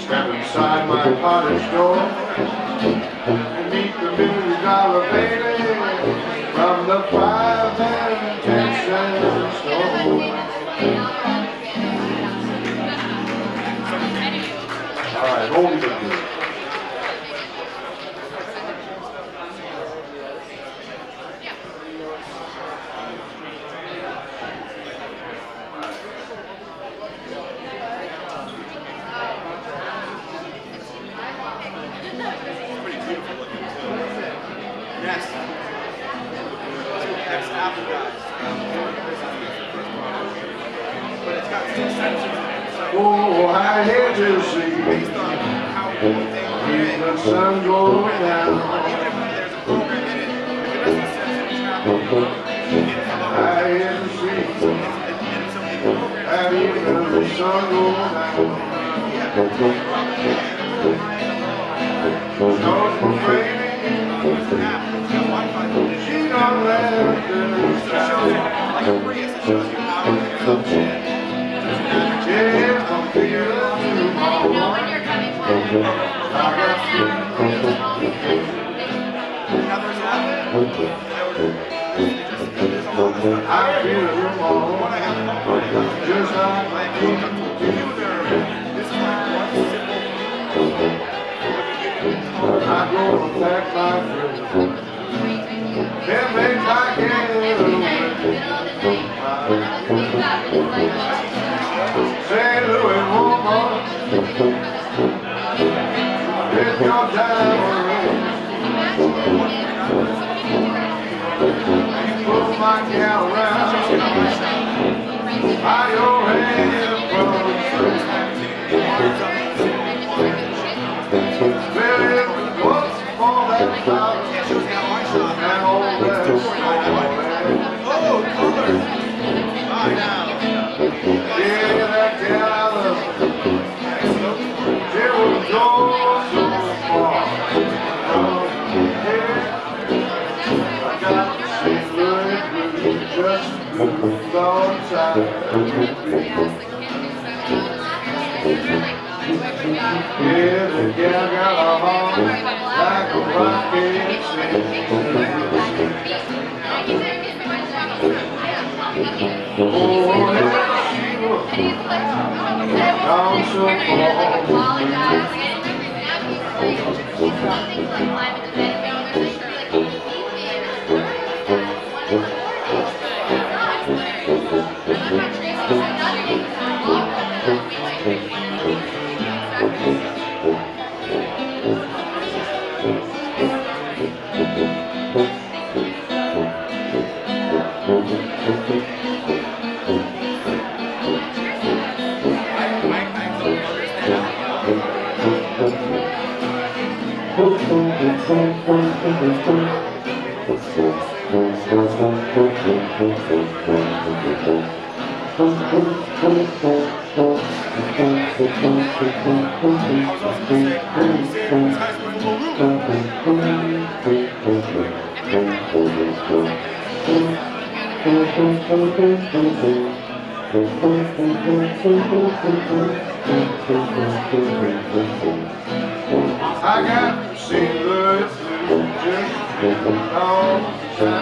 Step inside my cottage door and meet the $1 baby from the 5 and 10-cent store. All right, hold it again. Oh, I hate to see the sun go down. I hate to see that even the sun go down. Don't complain, she don't let the sun. I feel you more, just like I'm gonna pack my friends, then make my get away. St. Louis woman, it's your time already. Put my gal around by your hand from Billy, what's for that cloud and all that yeah, that gal I love, she will go so far. I got to see Louis Blues just moved outside. Yeah, the gal got a heart like a rocket ship. Oh, yeah, she was down so I got to see the just all the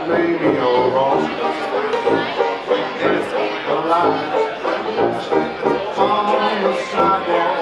maybe you're wrong. The lights on the sidewalk.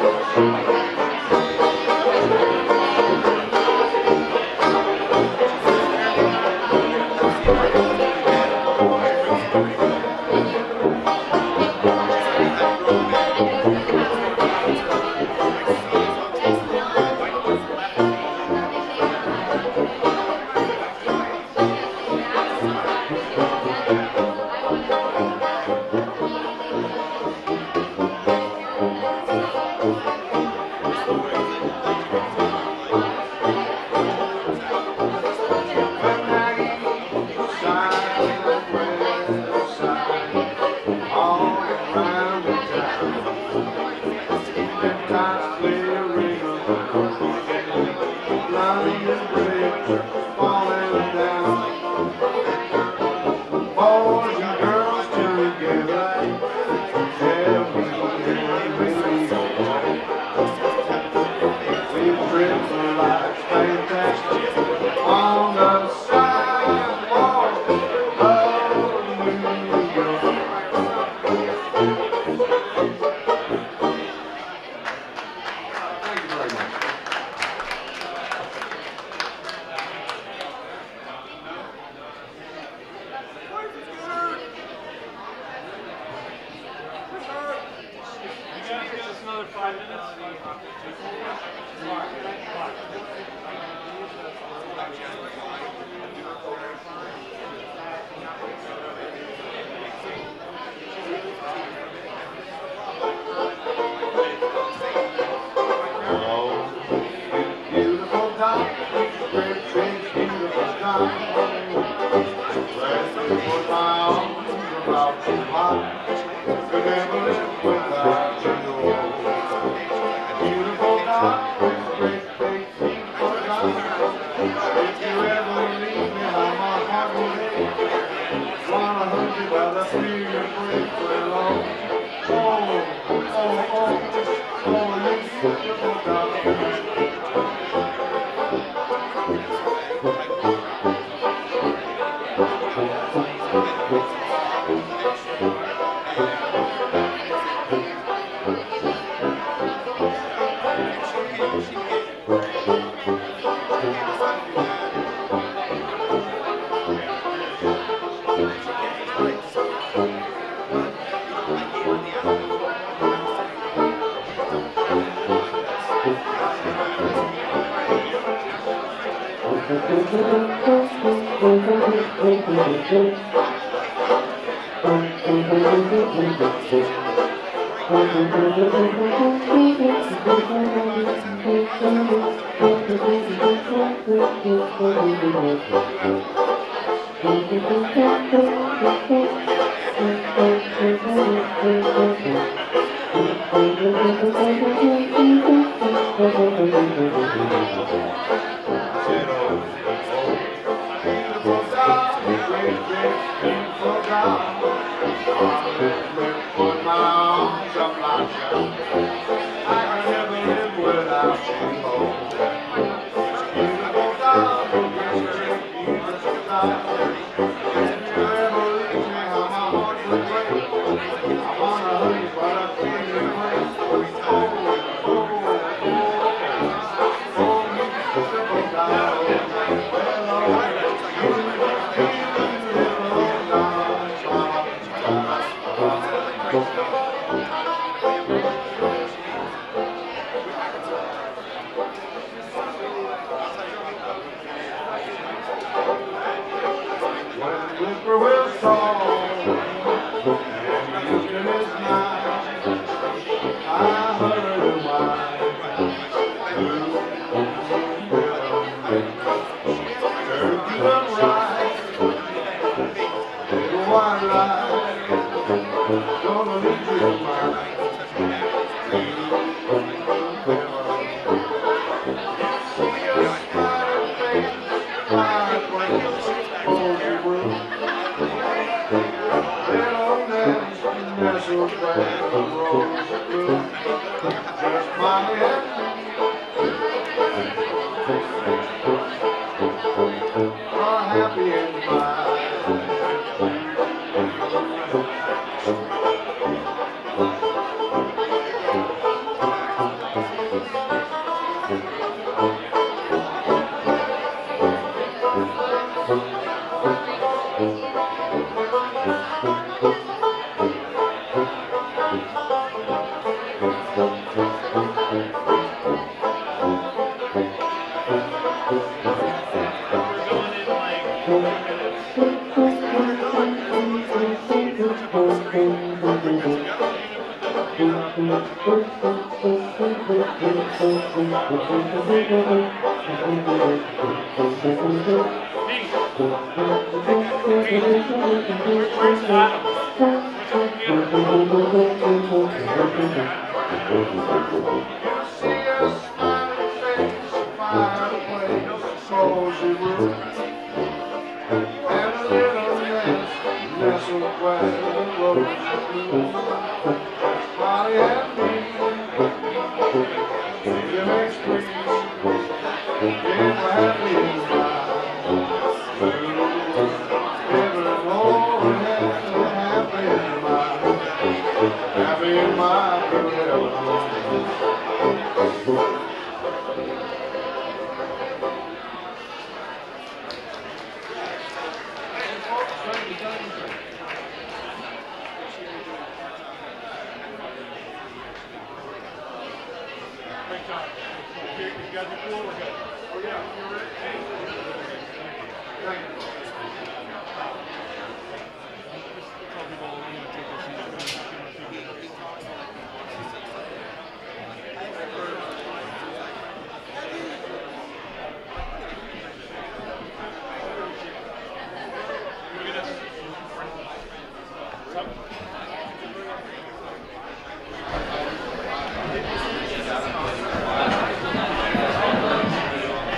Happy in my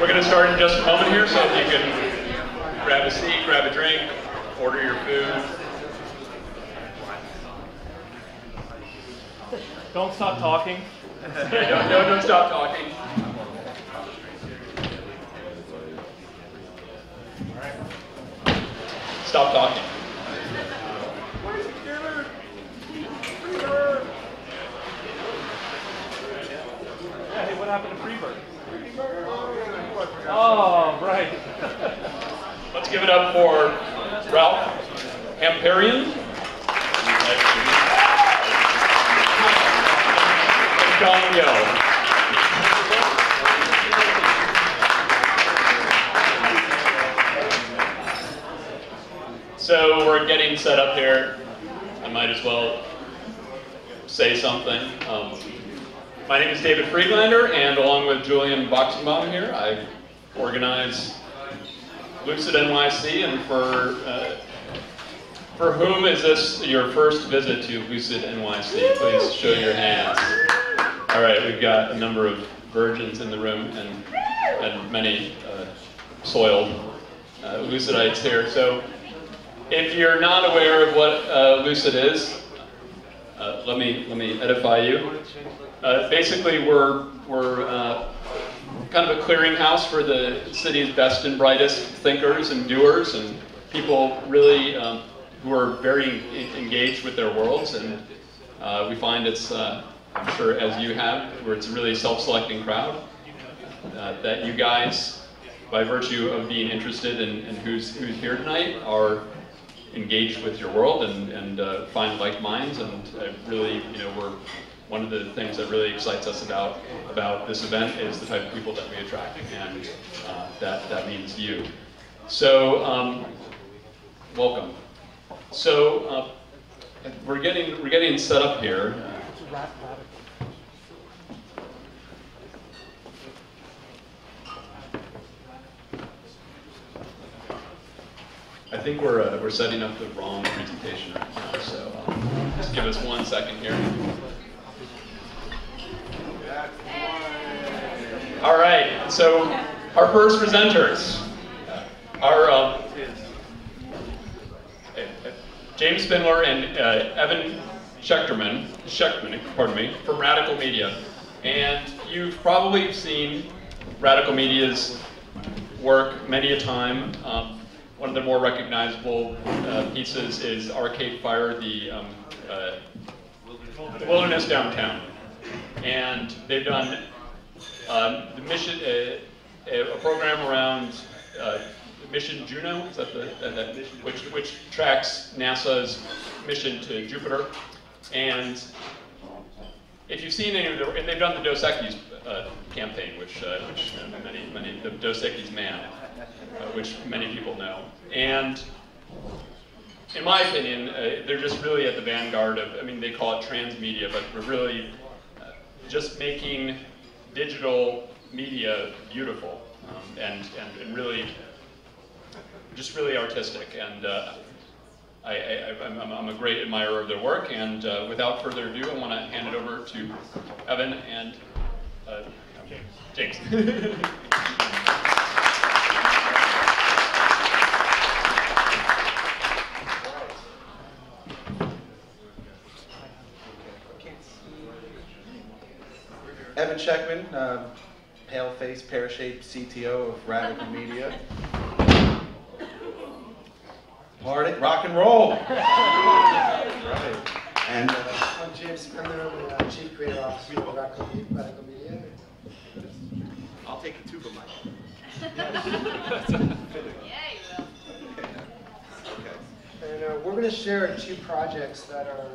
We're going to start in just a moment here, so if you can grab a seat, grab a drink, order your food. Don't stop talking. Don't stop talking. Stop talking. Yeah, hey, what happened to Freebird? Oh, right. Let's give it up for Ralph Amperian. And John Yo. So we're getting set up here. I might as well say something. My name is David Friedlander, and along with Julian Boxenbaum here, I organize Lucid NYC, and for whom is this your first visit to Lucid NYC? Please show your hands. All right, we've got a number of virgins in the room and many soiled Lucidites here. So if you're not aware of what Lucid is, let me edify you. Basically, we're kind of a clearinghouse for the city's best and brightest thinkers and doers and people really who are very engaged with their worlds. And we find it's, I'm sure as you have, where it's a really self-selecting crowd, that you guys, by virtue of being interested in who's here tonight, are engaged with your world and find like minds. And really, we're one of the things that really excites us about this event is the type of people that we attract, and that means you. So welcome. So we're getting set up here. I think we're setting up the wrong presentation right now, so just give us 1 second here. All right, so our first presenters are James Spindler and Evan Schechterman, pardon me, from Radical Media. And you've probably seen Radical Media's work many a time. One of the more recognizable pieces is Arcade Fire, the Wilderness Downtown. And they've done the mission, a program around mission Juno, is that which tracks NASA's mission to Jupiter. And if you've seen any of the, and they've done the Dos Equis campaign, which many the Dos Equis man, which many people know. And in my opinion, they're just really at the vanguard of, I mean, they call it transmedia, but we're really just making digital media beautiful and really, just really artistic. And I'm a great admirer of their work. And without further ado, I want to hand it over to Evan and James. Evan Scheckman, pale-faced, pear-shaped CTO of Radical Media. Party, rock and roll. Right. And I'm James Spencer, the Chief Creative Officer of Radical Media. I'll take the tuba mic. Yeah, you will. Okay. And we're going to share 2 projects that are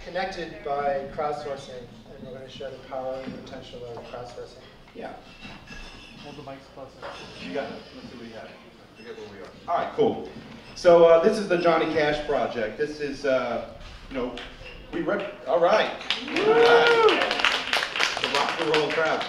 connected by crowdsourcing, and we're going to share the power and the potential of crowdsourcing. Yeah. Hold the mics closer. You got it. Let's see what we have. I forget where we are. All right, cool. So this is the Johnny Cash project. This is, you know, all right. The rock and roll crowd.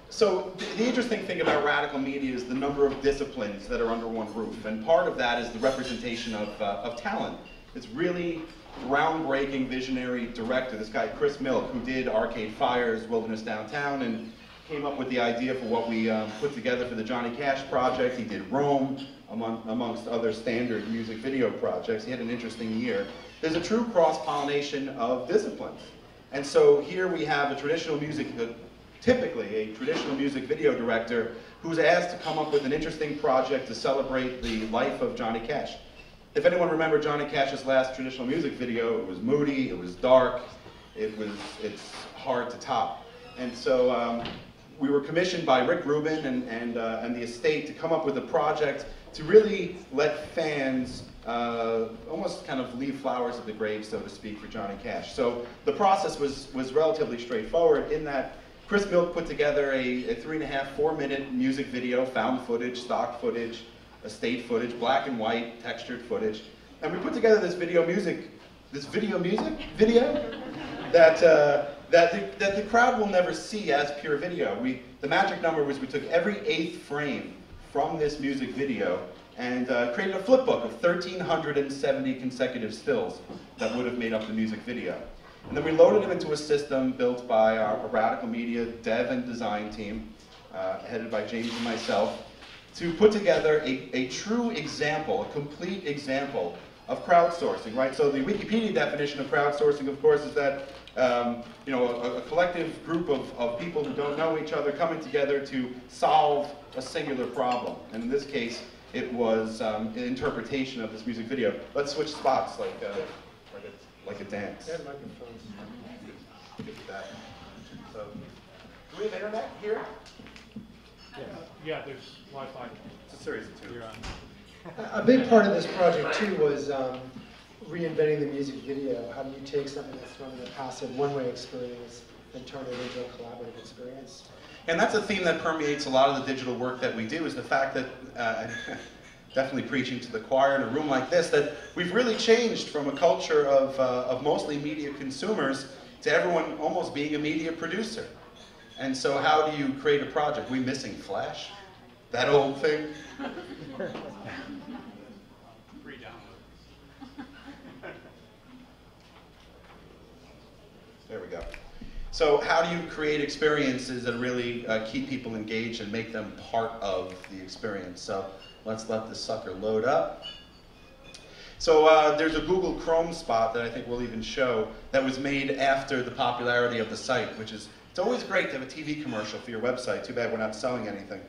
So the interesting thing about Radical Media is the number of disciplines that are under one roof, and part of that is the representation of talent. It's really groundbreaking visionary director, this guy Chris Milk, who did Arcade Fire's Wilderness Downtown and came up with the idea for what we put together for the Johnny Cash project. He did Rome, amongst other standard music video projects. He had an interesting year. There's a true cross-pollination of disciplines. And so here we have a traditional music, typically a traditional music video director who's asked to come up with an interesting project to celebrate the life of Johnny Cash. If anyone remember Johnny Cash's last traditional music video, it was moody, it was dark, it's hard to top. And so we were commissioned by Rick Rubin and the estate to come up with a project to really let fans almost kind of leave flowers at the grave, so to speak, for Johnny Cash. So the process was relatively straightforward in that Chris Milk put together a 3.5, 4-minute music video, found footage, stock footage, estate footage, black and white, textured footage, and we put together this video that the crowd will never see as pure video. The magic number was we took every 8th frame from this music video and created a flipbook of 1,370 consecutive stills that would have made up the music video. And then we loaded them into a system built by our Radical Media dev and design team, headed by James and myself, to put together a true example, a complete example of crowdsourcing, right? So the Wikipedia definition of crowdsourcing, of course, is that you know, a collective group of people who don't know each other coming together to solve a singular problem. And in this case, it was an interpretation of this music video. Let's switch spots like a dance. Yeah, microphones. So, do we have internet here? Yeah, there's Wi-Fi. It's a series of 2. You're on. A big part of this project, too, was reinventing the music video. How do you take something that's running a passive one-way experience and turn it into a collaborative experience? And that's a theme that permeates a lot of the digital work that we do, is the fact that, definitely preaching to the choir in a room like this, that we've really changed from a culture of mostly media consumers to everyone almost being a media producer. And so how do you create a project? We missing Flash? That old thing? Free download. There we go. So how do you create experiences that really keep people engaged and make them part of the experience? So let's let this sucker load up. So there's a Google Chrome spot that I think we'll even show that was made after the popularity of the site, which is, it's always great to have a TV commercial for your website. Too bad we're not selling anything.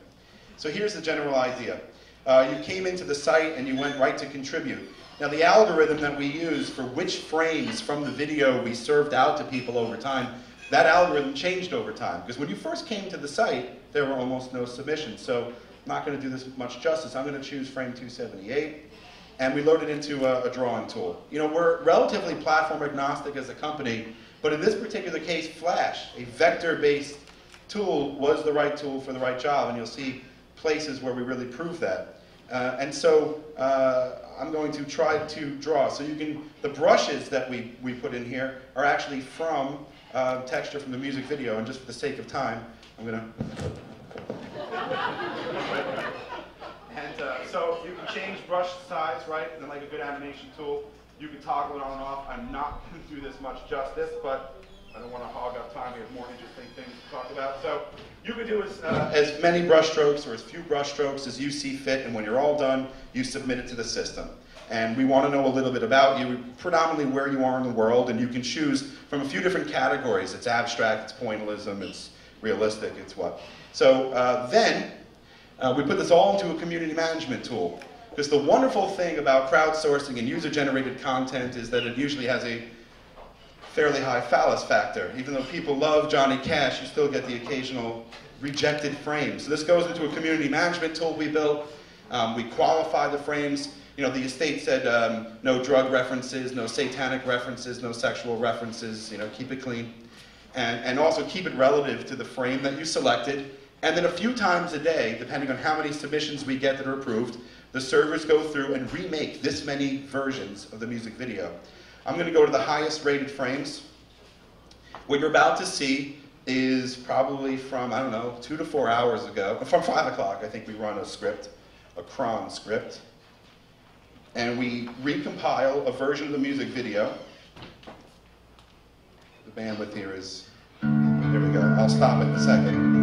So here's the general idea. You came into the site and you went right to contribute. Now the algorithm that we use for which frames from the video we served out to people over time, that algorithm changed over time. Because when you first came to the site, there were almost no submissions. So not going to do this much justice. I'm going to choose frame 278. And we load it into a drawing tool. You know, we're relatively platform agnostic as a company, but in this particular case, Flash, a vector-based tool, was the right tool for the right job, and you'll see places where we really prove that. And so I'm going to try to draw. So you can, the brushes that we put in here are actually from texture from the music video, and just for the sake of time, I'm going to... And so you can change brush size, right? And then like a good animation tool, you can toggle it on and off. I'm not going to do this much justice, but I don't want to hog up time. We have more interesting things to talk about. So you can do as many brush strokes or as few brush strokes as you see fit, and when you're all done, you submit it to the system. And we want to know a little bit about you, predominantly where you are in the world, and you can choose from a few different categories. It's abstract, it's pointillism, it's realistic, it's what. So then we put this all into a community management tool. Because the wonderful thing about crowdsourcing and user-generated content is that it usually has a fairly high phallus factor. Even though people love Johnny Cash, you still get the occasional rejected frame. So this goes into a community management tool we built. We qualify the frames. You know, the estate said no drug references, no satanic references, no sexual references, you know, keep it clean. And also keep it relative to the frame that you selected. And then a few times a day, depending on how many submissions we get that are approved, the servers go through and remake this many versions of the music video. I'm going to go to the highest rated frames. What you're about to see is probably from, I don't know, 2 to 4 hours ago. From 5 o'clock, I think we run a script, a cron script. And we recompile a version of the music video. The bandwidth here is, here we go. I'll stop it in a second.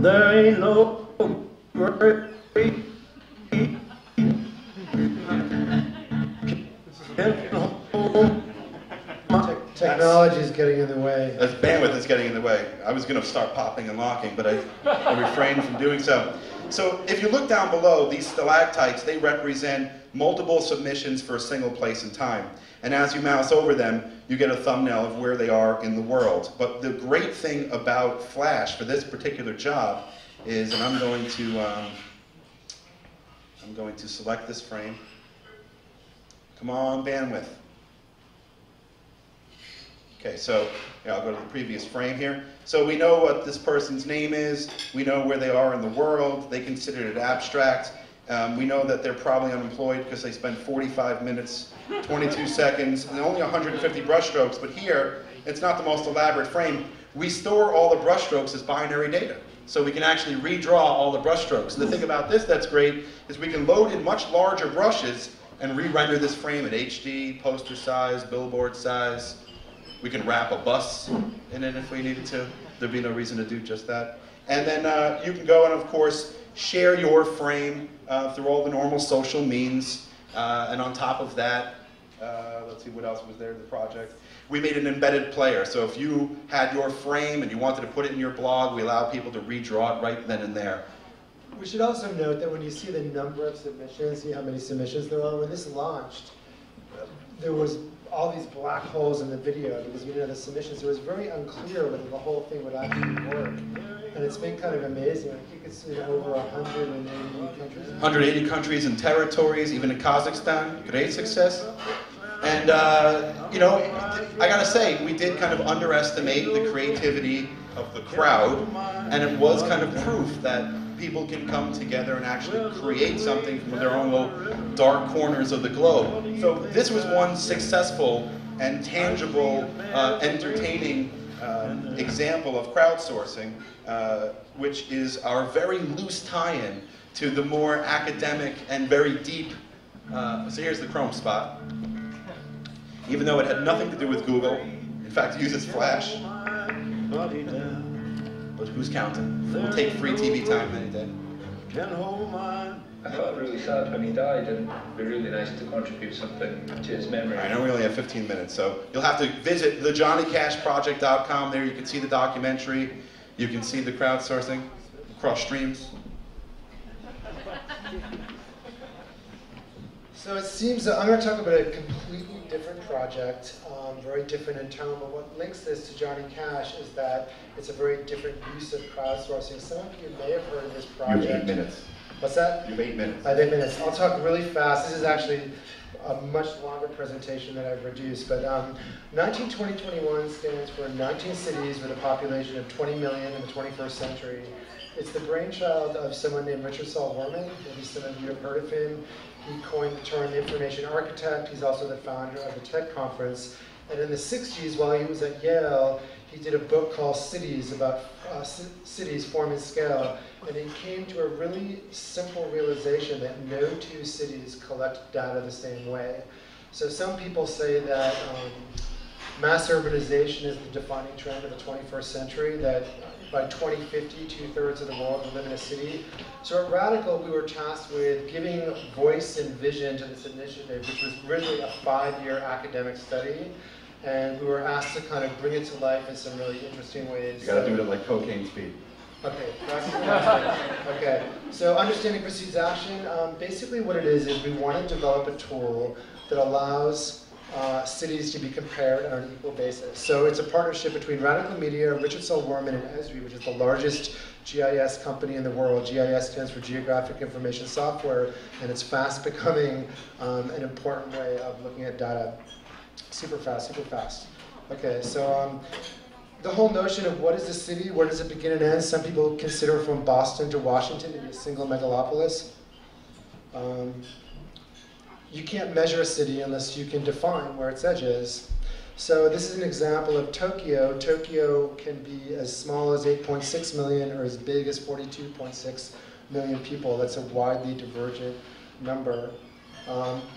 There ain't no great Technology is getting in the way. The bandwidth is getting in the way. I was going to start popping and locking, but I refrained from doing so. So if you look down below, these stalactites, they represent multiple submissions for a single place and time. And as you mouse over them, you get a thumbnail of where they are in the world. But the great thing about Flash for this particular job is, and I'm going to select this frame. Come on, bandwidth. Okay, so yeah, I'll go to the previous frame here. So we know what this person's name is. We know where they are in the world. They consider it abstract. We know that they're probably unemployed because they spent 45 minutes, 22 seconds, and only 150 brush strokes. But here, it's not the most elaborate frame. We store all the brush strokes as binary data. So we can actually redraw all the brush strokes. And the thing about this that's great is we can load in much larger brushes and re-render this frame at HD, poster size, billboard size. We can wrap a bus in it if we needed to. There'd be no reason to do just that. And then you can go and, of course, share your frame through all the normal social means. And on top of that, let's see what else was there in the project. We made an embedded player. So if you had your frame and you wanted to put it in your blog, we allow people to redraw it right then and there. We should also note that when you see the number of submissions, see how many submissions there are, when this launched, there was all these black holes in the video because we didn't have the submissions. It was very unclear whether the whole thing would actually work. And it's been kind of amazing. I think it's in over 180 countries. 180 countries and territories, even in Kazakhstan. Great success. And, you know, I gotta say, we did kind of underestimate the creativity of the crowd, and it was kind of proof that people can come together and actually create something from their own little dark corners of the globe. So this was one successful and tangible, entertaining example of crowdsourcing, which is our very loose tie-in to the more academic and very deep. So here's the Chrome spot. Even though it had nothing to do with Google, in fact, it uses Flash. But who's counting? We'll take free TV time any day. I felt really sad when he died, and it'd be really nice to contribute something to his memory. I know we only have 15 minutes, so you'll have to visit thejohnnycashproject.com. There you can see the documentary, you can see the crowdsourcing across streams. So it seems that I'm going to talk about a completely different project, very different in tone, but what links this to Johnny Cash is that it's a very different use of crowdsourcing. Some of you may have heard of this project. You have 8 minutes. What's that? You have 8 minutes. I have 8 minutes. I'll talk really fast. This is actually a much longer presentation that I've reduced, but 1920-21 stands for 19 cities with a population of 20 million in the 21st century. It's the brainchild of someone named Richard Saul Wurman. Maybe some of you have heard of him. He coined the term information architect. He's also the founder of the TED conference. And in the 60s, while he was at Yale, he did a book called Cities, about cities, form, and scale. And he came to a really simple realization that no two cities collect data the same way. So some people say that mass urbanization is the defining trend of the 21st century, that by 2050, 2/3 of the world will live in a city. So at Radical, we were tasked with giving voice and vision to this initiative, which was really a 5-year academic study. And we were asked to kind of bring it to life in some really interesting ways. You gotta do it at like cocaine speed. Okay, okay. So understanding precedes action. Basically what it is we want to develop a tool that allows cities to be compared on an equal basis. So it's a partnership between Radical Media, Richard Saul Wurman, and Esri, which is the largest GIS company in the world. GIS stands for Geographic Information Software, and it's fast becoming an important way of looking at data. Super fast, super fast. Okay, so the whole notion of what is a city, where does it begin and end? Some people consider from Boston to Washington to be a single megalopolis. You can't measure a city unless you can define where its edge is. So this is an example of Tokyo. Tokyo can be as small as 8.6 million or as big as 42.6 million people. That's a widely divergent number.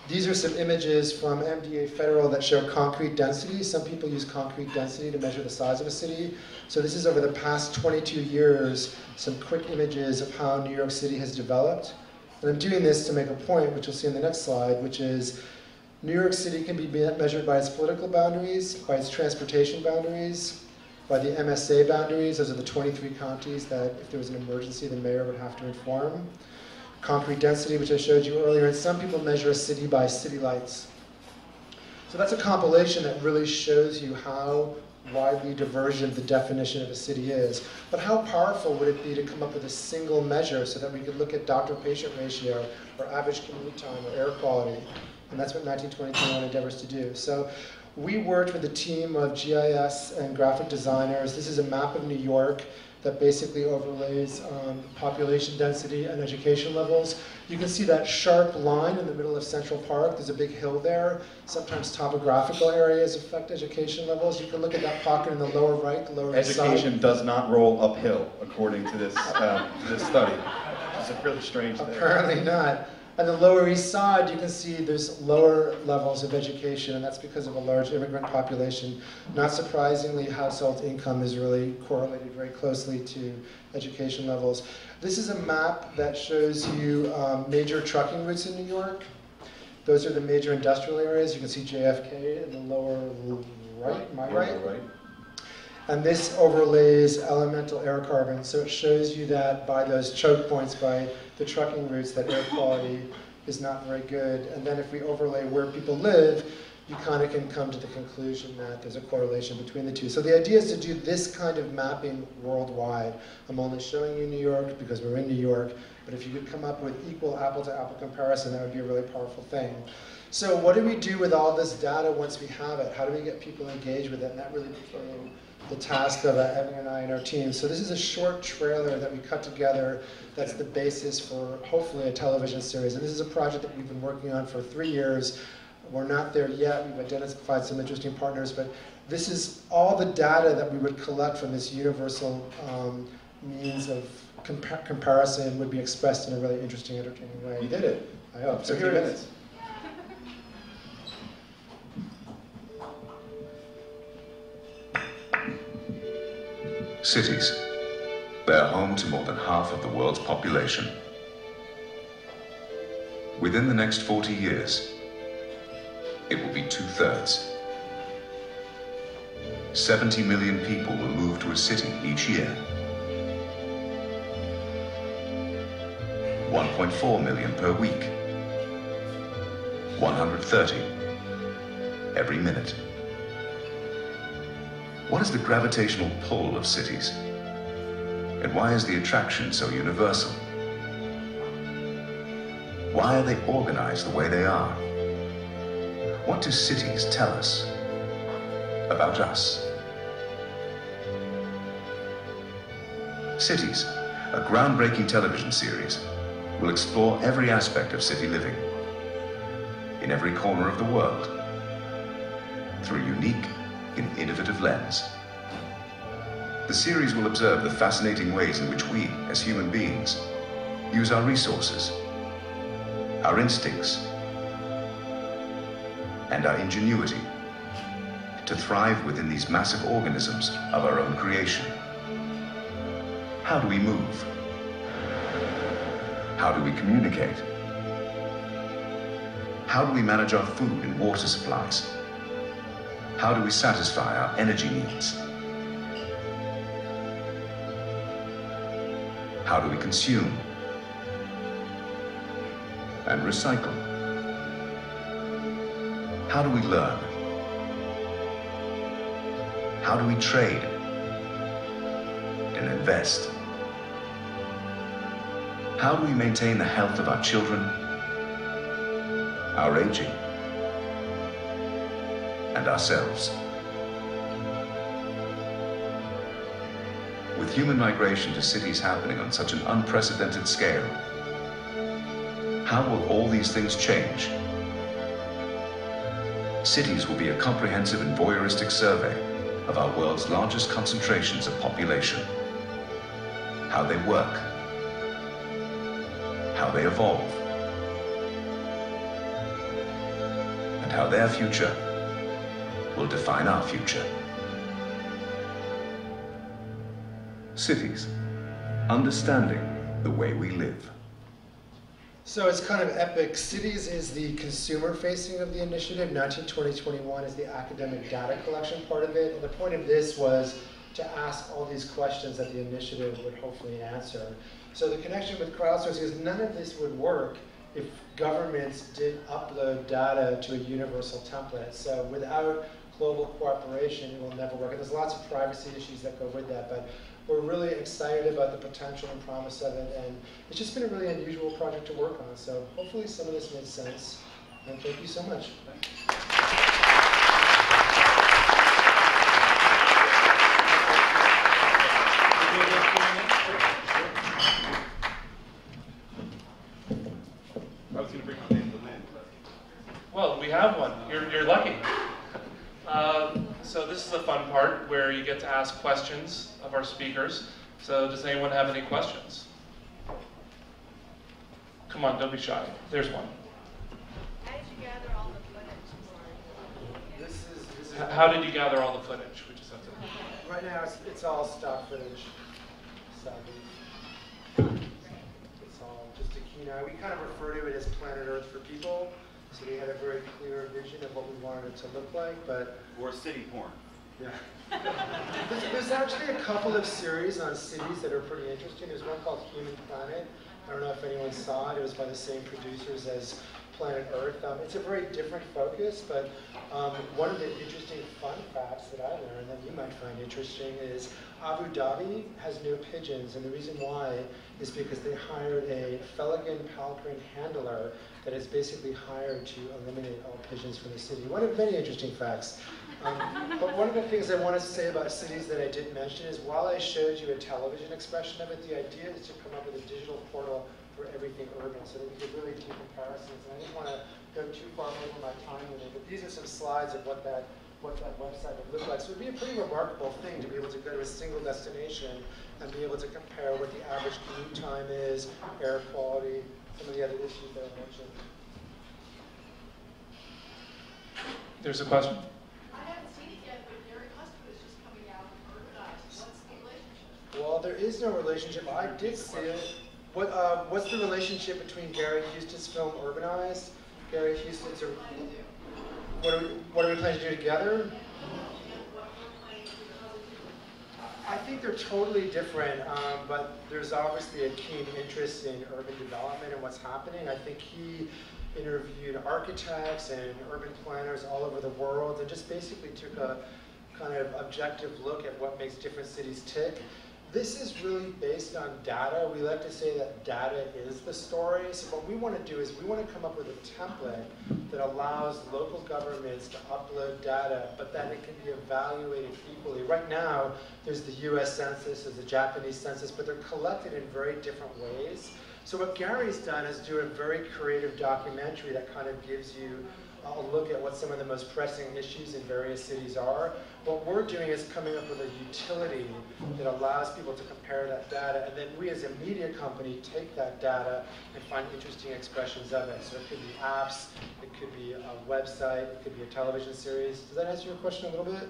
These are some images from MDA Federal that show concrete density. Some people use concrete density to measure the size of a city. So this is over the past 22 years, some quick images of how New York City has developed. And I'm doing this to make a point, which you'll see in the next slide, which is New York City can be measured by its political boundaries, by its transportation boundaries, by the MSA boundaries. Those are the 23 counties that if there was an emergency, the mayor would have to inform. Concrete density, which I showed you earlier, and some people measure a city by city lights. So that's a compilation that really shows you how widely divergent the definition of a city is. But how powerful would it be to come up with a single measure so that we could look at doctor-patient ratio, or average commute time, or air quality? And that's what 1920-21 endeavors to do. So we worked with a team of GIS and graphic designers. This is a map of New York that basically overlays population density and education levels. You can see that sharp line in the middle of Central Park. There's a big hill there. Sometimes topographical areas affect education levels. You can look at that pocket in the lower right, the lower east side. Education does not roll uphill, according to this, this study. It's a really strange thing. Apparently not. On the Lower East Side, you can see there's lower levels of education, and that's because of a large immigrant population. Not surprisingly, household income is really correlated very closely to education levels. This is a map that shows you major trucking routes in New York. Those are the major industrial areas. You can see JFK in the lower right, my right. And this overlays elemental air carbon, so it shows you that by those choke points, by the trucking routes, that air quality is not very good. And then if we overlay where people live, you kind of can come to the conclusion that there's a correlation between the two. So the idea is to do this kind of mapping worldwide. I'm only showing you New York because we're in New York, but if you could come up with equal apple-to-apple comparison, that would be a really powerful thing. So what do we do with all this data once we have it? How do we get people engaged with it? And that really became the task of Evan and I and our team. So this is a short trailer that we cut together that's the basis for hopefully a television series. And this is a project that we've been working on for 3 years. We're not there yet. We've identified some interesting partners, but this is all the data that we would collect from this universal means of comparison would be expressed in a really interesting, entertaining way. You did it. I hope. So 50 here it minutes. is. Cities. They're home to more than half of the world's population. Within the next 40 years, it will be 2/3. 70 million people will move to a city each year. 1.4 million per week. 130 every minute. What is the gravitational pull of cities? And why is the attraction so universal? Why are they organized the way they are? What do cities tell us about us? Cities, a groundbreaking television series, will explore every aspect of city living in every corner of the world through a unique and innovative lens. The series will observe the fascinating ways in which we, as human beings, use our resources, our instincts, and our ingenuity to thrive within these massive organisms of our own creation. How do we move? How do we communicate? How do we manage our food and water supplies? How do we satisfy our energy needs? How do we consume and recycle? How do we learn? How do we trade and invest? How do we maintain the health of our children, our aging, and ourselves? With human migration to cities happening on such an unprecedented scale, how will all these things change? Cities will be a comprehensive and voyeuristic survey of our world's largest concentrations of population, how they work, how they evolve, and how their future will define our future. Cities, understanding the way we live. So it's kind of epic. Cities is the consumer facing of the initiative. 1920-21 is the academic data collection part of it. And the point of this was to ask all these questions that the initiative would hopefully answer. So the connection with crowdsourcing is none of this would work if governments did upload data to a universal template. So without global cooperation, it will never work. And there's lots of privacy issues that go with that. But we're really excited about the potential and promise of it, and it's just been a really unusual project to work on. So hopefully some of this made sense, and thank you so much. I was going to bring my name to land. Well, we have one. You're lucky. So this is the fun part where you get to ask questions of our speakers. So does anyone have any questions? Come on, don't be shy. There's one. How did you gather all the footage? How did you gather all the footage? We just have to. Right now it's all stock footage. So it's all just a keynote. We kind of refer to it as Planet Earth for People. So we had a very clear vision of what we wanted it to look like, but... Or city porn. Yeah. There's actually a couple of series on cities that are pretty interesting. There's one called Human Planet. I don't know if anyone saw it. It was by the same producers as Planet Earth. It's a very different focus, but one of the interesting fun facts that I learned that you might find interesting is Abu Dhabi has no pigeons, and the reason why is because they hired a Feligan Palprin handler that is basically hired to eliminate all pigeons from the city. One of many interesting facts. But one of the things I wanted to say about cities that I didn't mention is while I showed you a television expression of it, the idea is to come up with a digital portal for everything urban so that we could really do comparisons. And I didn't want to go too far over my time limit, but these are some slides of what that website would look like. So it would be a pretty remarkable thing to be able to go to a single destination and be able to compare what the average commute time is, air quality, some of the other issues that I mentioned. There's a question. I haven't seen it yet, but Gary Huston is just coming out and organized. What's the relationship? Well, there is no relationship. I did see it. What's the relationship between Gary Houston's film Urbanized? Gary Houston's a... What are we planning to do together? I think they're totally different, but there's obviously a keen interest in urban development and what's happening. I think he interviewed architects and urban planners all over the world and just basically took a kind of objective look at what makes different cities tick. This is really based on data. We like to say that data is the story. So what we want to do is we want to come up with a template that allows local governments to upload data, but that it can be evaluated equally. Right now, there's the US Census, there's the Japanese Census, but they're collected in very different ways. So what Gary's done is do a very creative documentary that kind of gives you a look at what some of the most pressing issues in various cities are. What we're doing is coming up with a utility that allows people to compare that data, and then we as a media company take that data and find interesting expressions of it. So it could be apps, it could be a website, it could be a television series. Does that answer your question a little bit?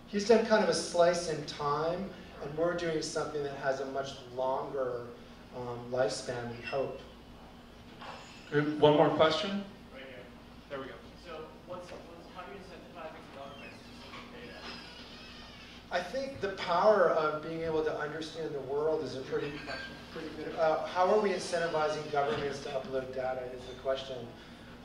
He's done kind of a slice in time, and we're doing something that has a much longer lifespan, we hope. One more question? Right here. There we go. So how do you incentivize governments to look at data? I think the power of being able to understand the world is a pretty good. How are we incentivizing governments to upload data is the question.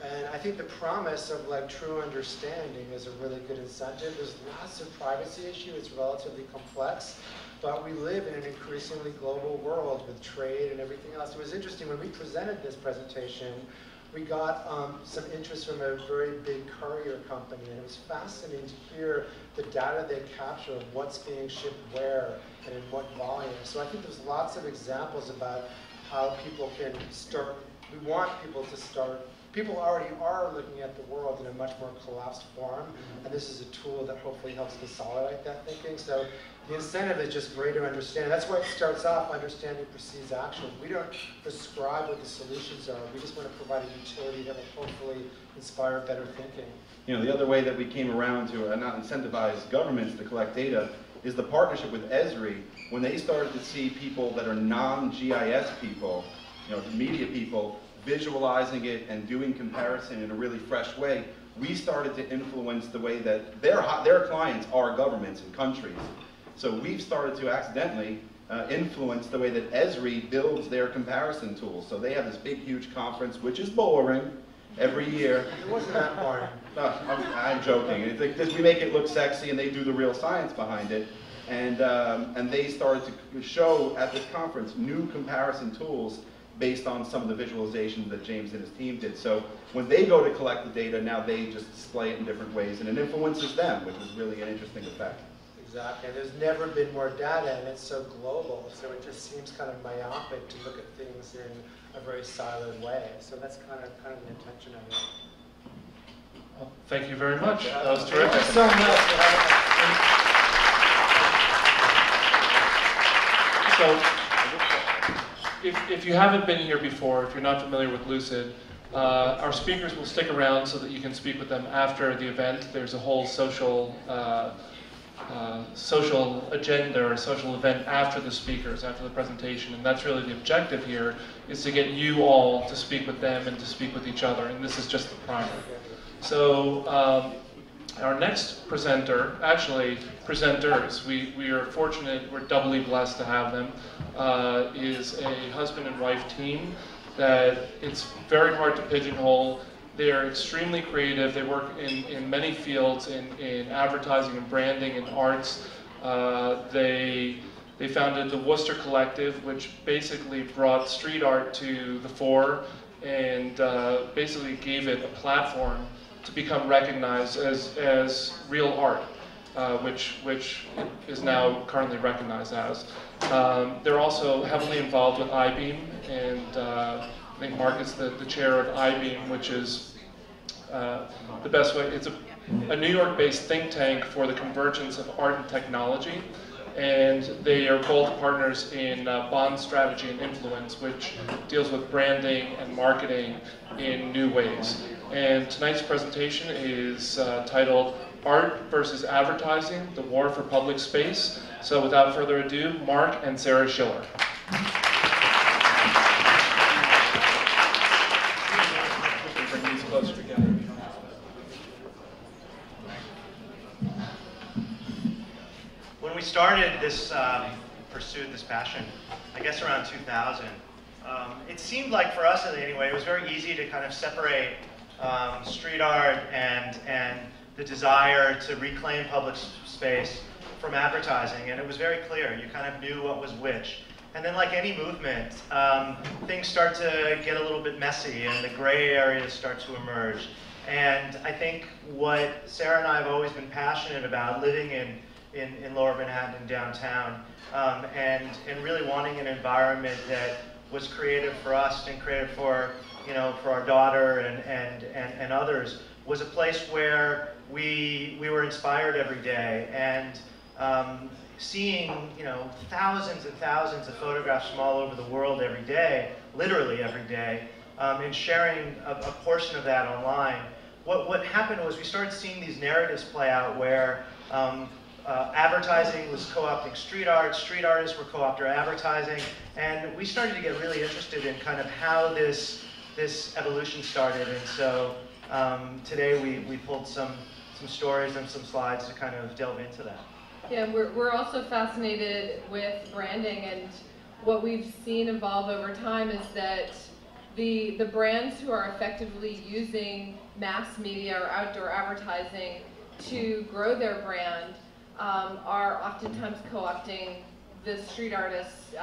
And I think the promise of like true understanding is a really good incentive. There's lots of privacy issues. It's relatively complex. But we live in an increasingly global world with trade and everything else. It was interesting when we presented this presentation, we got some interest from a very big courier company, and it was fascinating to hear the data they capture of what's being shipped where and in what volume. So I think there's lots of examples about how people can start. We want people to start. People already are looking at the world in a much more collapsed form, and this is a tool that hopefully helps consolidate that thinking. So the incentive is just greater understanding. That's why it starts off understanding precedes action. We don't prescribe what the solutions are. We just want to provide a utility that will hopefully inspire better thinking. You know, the other way that we came around to not incentivize governments to collect data is the partnership with Esri. When they started to see people that are non-GIS people, you know, media people, visualizing it and doing comparison in a really fresh way, we started to influence the way that their clients are governments and countries. So we've started to accidentally influence the way that Esri builds their comparison tools. So they have this big, huge conference, which is boring, every year. It wasn't that boring. No, I'm joking. It's like we make it look sexy, and they do the real science behind it. And they started to show at this conference new comparison tools based on some of the visualizations that James and his team did. So when they go to collect the data, now they just display it in different ways, and it influences them, which is really an interesting effect. Exactly. There's never been more data, and it's so global, so it just seems kind of myopic to look at things in a very siloed way. So that's kind of the intention of it. Well, thank you very much. That was terrific. Thank you so much for having us. So, if you haven't been here before, if you're not familiar with Lucid, our speakers will stick around so that you can speak with them after the event. There's a whole social agenda or social event after the speakers, after the presentation, and that's really the objective here, is to get you all to speak with them and to speak with each other, and this is just the primer. So our next presenter, actually presenters, we are fortunate, we're doubly blessed to have them, is a husband and wife team that it's very hard to pigeonhole. They are extremely creative. They work in many fields, in advertising and branding and arts. They founded the Worcester Collective, which basically brought street art to the fore and basically gave it a platform to become recognized as real art, which is now currently recognized as. They're also heavily involved with I-Beam, and I think Marc is the chair of I-Beam, which is the best way. It's a New York-based think tank for the convergence of art and technology, and they are both partners in Bond Strategy and Influence, which deals with branding and marketing in new ways. And tonight's presentation is titled Art versus Advertising, the War for Public Space. So without further ado, Marc and Sara Schiller. Bring these closer together. When we started this pursuit, this passion, I guess around 2000. It seemed like for us anyway, it was very easy to kind of separate street art and the desire to reclaim public space from advertising, and it was very clear. You kind of knew what was which. And then like any movement, things start to get a little bit messy and the gray areas start to emerge. And I think what Sara and I have always been passionate about, living in Lower Manhattan, downtown, and really wanting an environment that was creative for us and creative for, for our daughter and others, was a place where we were inspired every day. And seeing, thousands and thousands of photographs from all over the world every day, literally every day, and sharing a portion of that online, what happened was we started seeing these narratives play out where advertising was co-opting street art, street artists were co-opting advertising, and we started to get really interested in kind of how this evolution started. And so today we pulled some stories and some slides to kind of delve into that. Yeah, we're also fascinated with branding, and what we've seen evolve over time is that the brands who are effectively using mass media or outdoor advertising to grow their brand are oftentimes co-opting the street artist's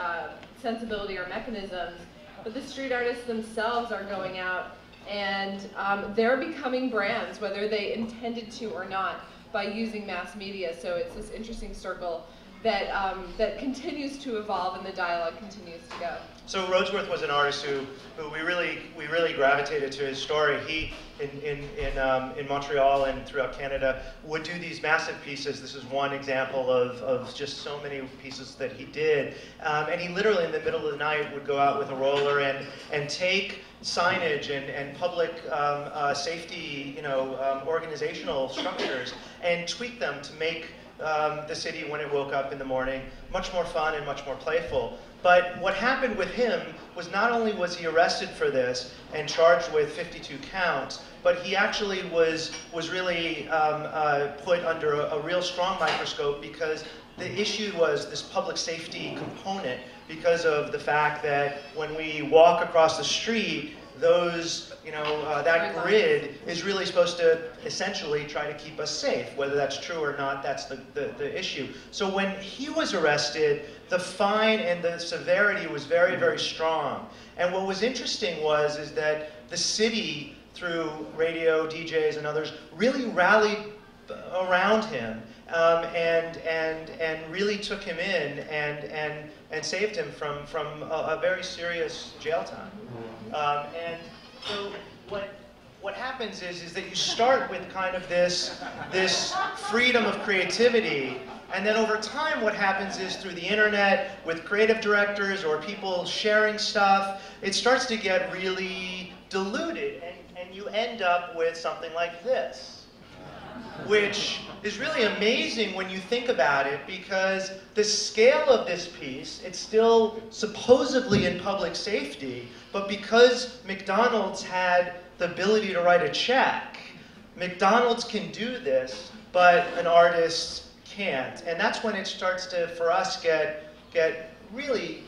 sensibility or mechanisms, but the street artists themselves are going out and they're becoming brands, whether they intended to or not, by using mass media. So it's this interesting circle that that continues to evolve, and the dialogue continues to go. So Roadsworth was an artist who we really gravitated to his story. He in Montreal and throughout Canada would do these massive pieces. This is one example of just so many pieces that he did. And he literally in the middle of the night would go out with a roller and take signage and public safety, organizational structures and tweak them to make the city, when it woke up in the morning, much more fun and much more playful. But what happened with him was not only was he arrested for this and charged with 52 counts, but he actually was really put under a real strong microscope, because the issue was this public safety component, because of the fact that when we walk across the street, those, that grid is really supposed to essentially try to keep us safe. Whether that's true or not, that's the issue. So when he was arrested, the fine and the severity was very, very strong. And what was interesting is that the city, through radio, DJs, and others, really rallied around him and really took him in and saved him from a very serious jail time. And so what happens is that you start with kind of this freedom of creativity, and then over time what happens is through the internet, with creative directors or people sharing stuff, it starts to get really diluted, and you end up with something like this, which is really amazing when you think about it, because the scale of this piece, it's still supposedly in public safety, but because McDonald's had the ability to write a check, McDonald's can do this, but an artist can't. And that's when it starts to, for us, get really,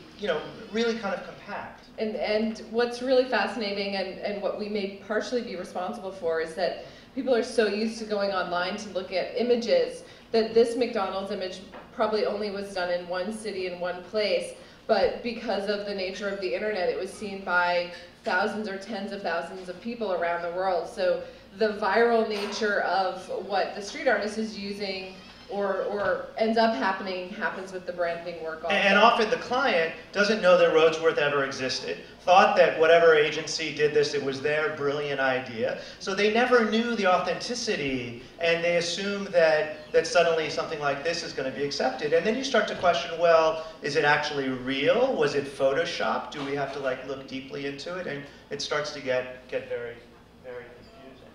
really kind of compact. And what's really fascinating, and what we may partially be responsible for, is that people are so used to going online to look at images that this McDonald's image probably only was done in one city in one place, but because of the nature of the internet, it was seen by thousands or tens of thousands of people around the world. So the viral nature of what the street artist is using or ends up happens with the branding work also. And often the client doesn't know that Roadsworth ever existed, thought that whatever agency did this, it was their brilliant idea. So they never knew the authenticity, and they assume that suddenly something like this is going to be accepted. And then you start to question, well, is it actually real? Was it Photoshopped? Do we have to look deeply into it? And it starts to get very, very confusing.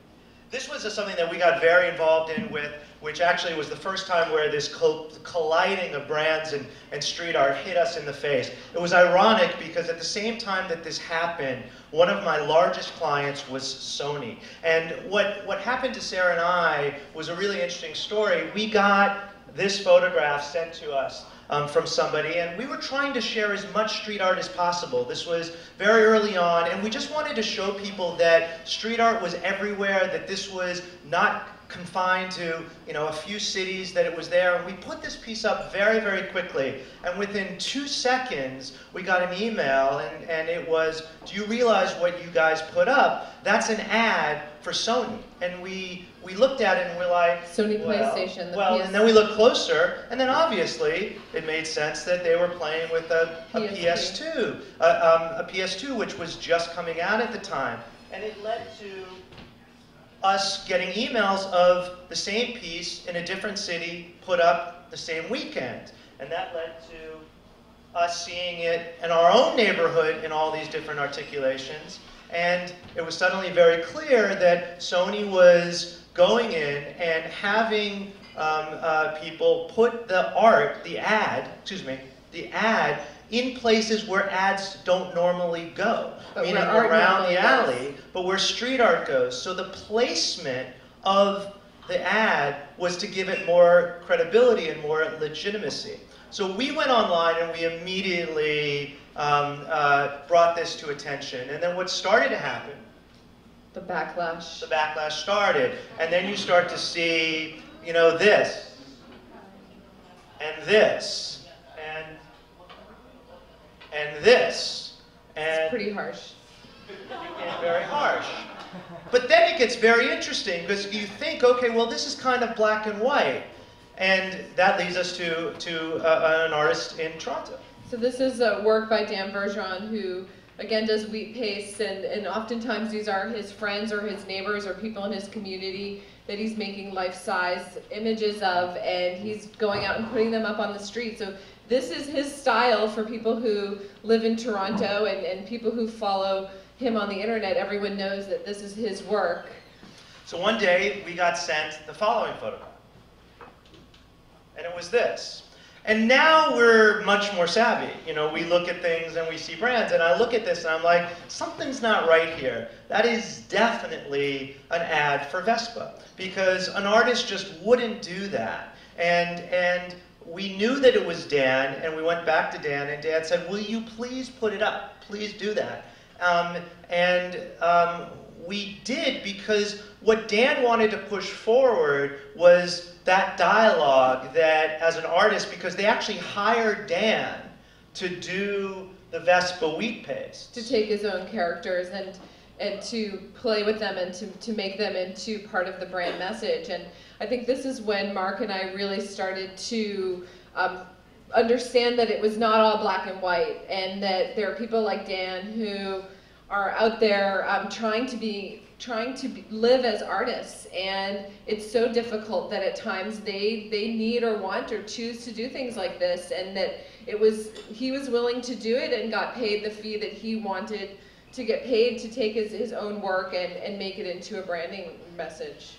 This was something that we got very involved in with, which actually was the first time where this colliding of brands and street art hit us in the face. It was ironic because at the same time that this happened, one of my largest clients was Sony. And what happened to Sara and I was a really interesting story. We got this photograph sent to us from somebody, and we were trying to share as much street art as possible. This was very early on, and we just wanted to show people that street art was everywhere, that this was not confined to, you know, a few cities, that it was there. And we put this piece up very, very quickly, and within 2 seconds we got an email, and it was, do you realize what you guys put up? That's an ad for Sony. And we looked at it and we're like, Sony PlayStation, well, and then we looked closer, and then obviously it made sense that they were playing with a PS2, which was just coming out at the time. And it led to us getting emails of the same piece in a different city put up the same weekend. And that led to us seeing it in our own neighborhood in all these different articulations. And it was suddenly very clear that Sony was going in and having people put the ad in places where ads don't normally go, meaning around the alley, but where street art goes. So the placement of the ad was to give it more credibility and more legitimacy. So we went online and we immediately brought this to attention. And then what started to happen? The backlash. The backlash started. And then you start to see, you know, this, and this, and this. And it's pretty harsh. It's very harsh. But then it gets very interesting, because you think, okay, well, this is kind of black and white. And that leads us to an artist in Toronto. So this is a work by Dan Bergeron, who again does wheat paste, and oftentimes these are his friends or his neighbors or people in his community that he's making life-size images of, and he's going out and putting them up on the street. So this is his style for people who live in Toronto and people who follow him on the internet. Everyone knows that this is his work. So one day we got sent the following photograph. And it was this. And now we're much more savvy. You know, we look at things and we see brands, and I look at this and I'm like, something's not right here. That is definitely an ad for Vespa, because an artist just wouldn't do that. And we knew that it was Dan, and we went back to Dan, and Dan said, will you please put it up? Please do that. We did, because what Dan wanted to push forward was that dialogue that, as an artist, because they actually hired Dan to do the Vespa wheat paste. To take his own characters and to play with them and to make them into part of the brand message. And I think this is when Marc and I really started to understand that it was not all black and white, and that there are people like Dan who are out there trying to live as artists, and it's so difficult that at times they need or want or choose to do things like this, and that he was willing to do it and got paid the fee that he wanted to get paid to take his own work and make it into a branding message.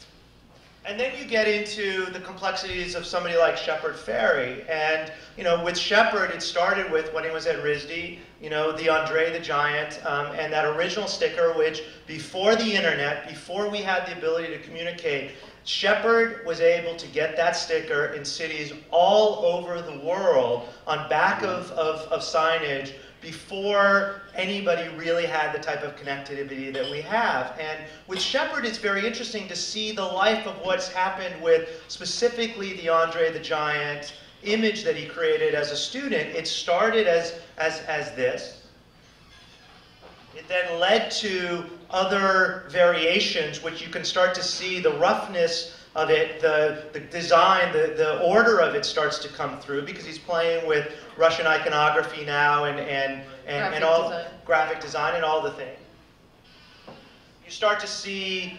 And then you get into the complexities of somebody like Shepard Fairey. And, you know, with Shepard, it started with, when he was at RISD, you know, the Andre the Giant, and that original sticker, which before the internet, before we had the ability to communicate, Shepard was able to get that sticker in cities all over the world on back of signage before anybody really had the type of connectivity that we have. And with Shepard, it's very interesting to see the life of what's happened with specifically the Andre the Giant image that he created as a student. It started as this. It then led to other variations, which you can start to see the roughness of it, the design, the order of it starts to come through, because he's playing with Russian iconography now and all graphic design and all the things. You start to see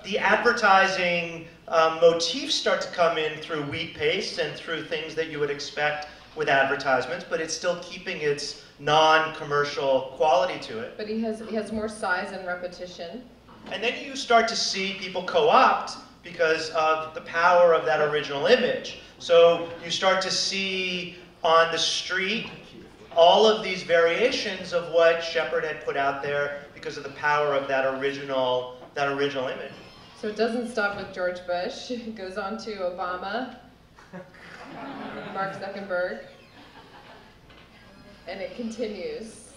the advertising motifs start to come in through wheat paste and through things that you would expect with advertisements, but it's still keeping its non-commercial quality to it. But he has more size and repetition. And then you start to see people co-opt because of the power of that original image. So you start to see on the street all of these variations of what Shepard had put out there because of the power of that original image. So it doesn't stop with George Bush. It goes on to Obama. Mark Zuckerberg. And it continues.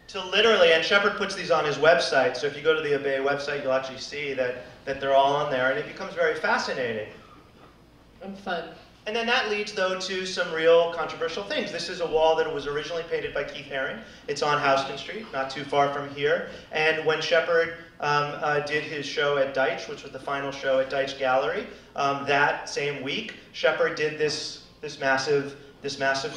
To literally, and Shepard puts these on his website, so if you go to the OBEA website, you'll actually see that they're all on there, and it becomes very fascinating. And fun. And then that leads, though, to some real controversial things. This is a wall that was originally painted by Keith Haring. It's on Houston Street, not too far from here. And when Shepard did his show at Deitch, which was the final show at Deitch Gallery, that same week, Shepard did this massive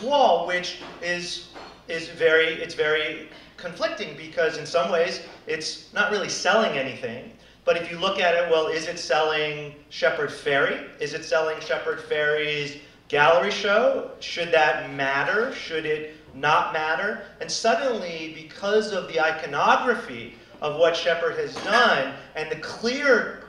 wall, which is very conflicting, because in some ways it's not really selling anything. But if you look at it, well, is it selling Shepard Fairey? Is it selling Shepard Fairey's gallery show? Should that matter? Should it not matter? And suddenly, because of the iconography of what Shepard has done and the clear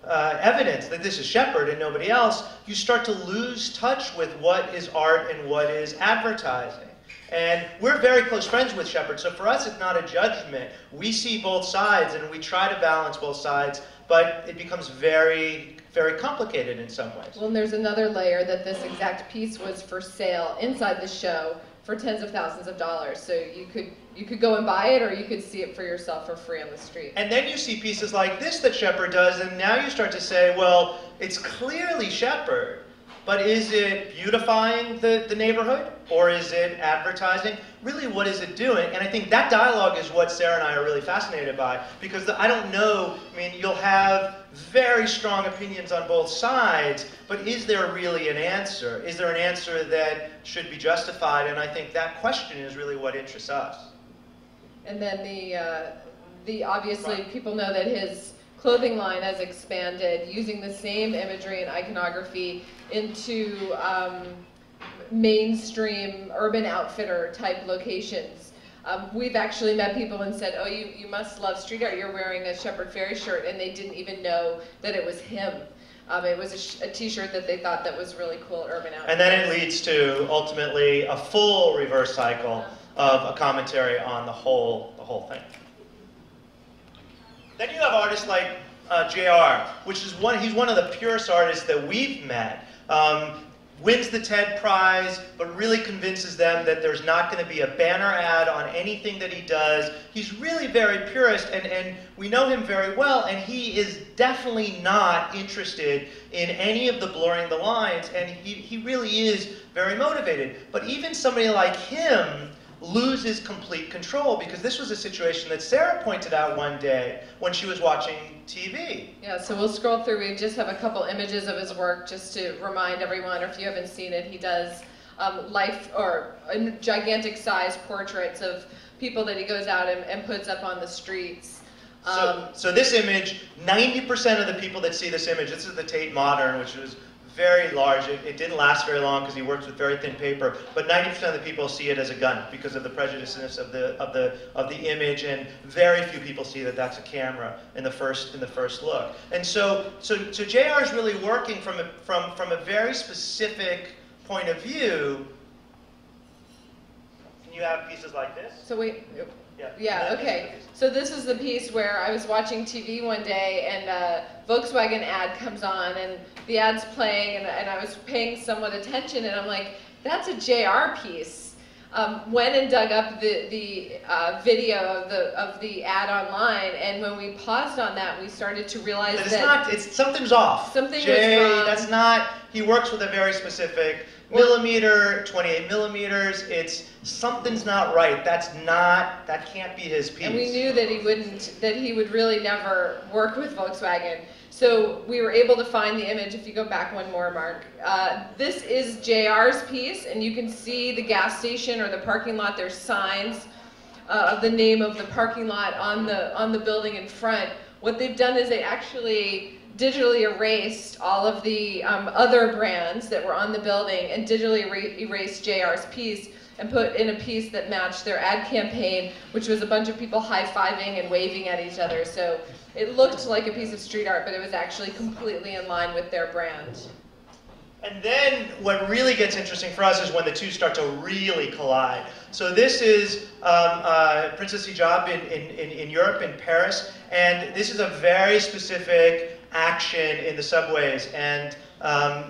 evidence that this is Shepard and nobody else, you start to lose touch with what is art and what is advertising. And we're very close friends with Shepard, so for us it's not a judgment. We see both sides and we try to balance both sides, but it becomes very, very complicated in some ways. Well, and there's another layer that this exact piece was for sale inside the show for tens of thousands of dollars. So you could go and buy it, or you could see it for yourself for free on the street. And then you see pieces like this that Shepard does, and now you start to say, well, it's clearly Shepard, but is it beautifying the neighborhood, or is it advertising? Really, what is it doing? And I think that dialogue is what Sara and I are really fascinated by, because I don't know, I mean, you'll have very strong opinions on both sides, but is there really an answer? Is there an answer that should be justified? And I think that question is really what interests us. And then the obviously people know that his clothing line has expanded using the same imagery and iconography into mainstream urban outfitter type locations. We've actually met people and said, oh, you must love street art, you're wearing a Shepard Fairey shirt, and they didn't even know that it was him. It was a t-shirt that they thought that was really cool, urban outfitter. And then it leads to, ultimately, a full reverse cycle of a commentary on the whole thing. Then you have artists like JR, which is he's one of the purest artists that we've met. Wins the TED Prize, but really convinces them that there's not going to be a banner ad on anything that he does. He's really very purist, and we know him very well, and he is definitely not interested in any of the blurring the lines, and he really is very motivated. But even somebody like him loses complete control, because this was a situation that Sara pointed out one day when she was watching TV. Yeah, so we'll scroll through. We just have a couple images of his work just to remind everyone, or if you haven't seen it, he does gigantic size portraits of people that he goes out and puts up on the streets. So this image, 90% of the people that see this image, this is the Tate Modern, which was very large. It didn't last very long because he works with very thin paper, but 90% of the people see it as a gun because of the prejudiceness of the image, and very few people see that that's a camera in the first look. And so JR is really working from a very specific point of view. Can you have pieces like this? So wait. Yeah, okay. So this is the piece where I was watching TV one day and a Volkswagen ad comes on and the ad's playing and I was paying somewhat attention and I'm like, that's a JR piece. Went and dug up the video of the ad online, and when we paused on that, we started to realize that something's off. Something was wrong. That's not, he works with a very specific millimeter, 28 millimeters, something's not right. That can't be his piece. And we knew that he would really never work with Volkswagen. So we were able to find the image. If you go back one more, Mark. This is JR's piece, and you can see the gas station or the parking lot. There's signs of the name of the parking lot on the building in front. What they've done is they actually digitally erased all of the other brands that were on the building and digitally erased JR's piece and put in a piece that matched their ad campaign, which was a bunch of people high-fiving and waving at each other. So it looked like a piece of street art, but it was actually completely in line with their brand. And then what really gets interesting for us is when the two start to really collide. So this is Princess Hijab in Europe, in Paris, and this is a very specific action in the subways. And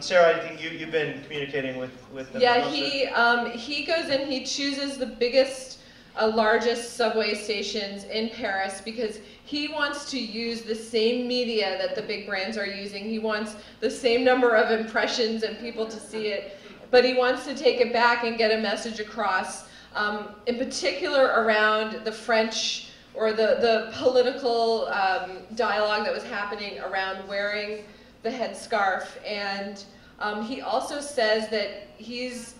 Sarah, I think you've been communicating with them. Yeah, he goes in, he chooses the biggest, largest subway stations in Paris because he wants to use the same media that the big brands are using. He wants the same number of impressions and people to see it, but he wants to take it back and get a message across, in particular around the French or the political dialogue that was happening around wearing the headscarf. And he also says that he's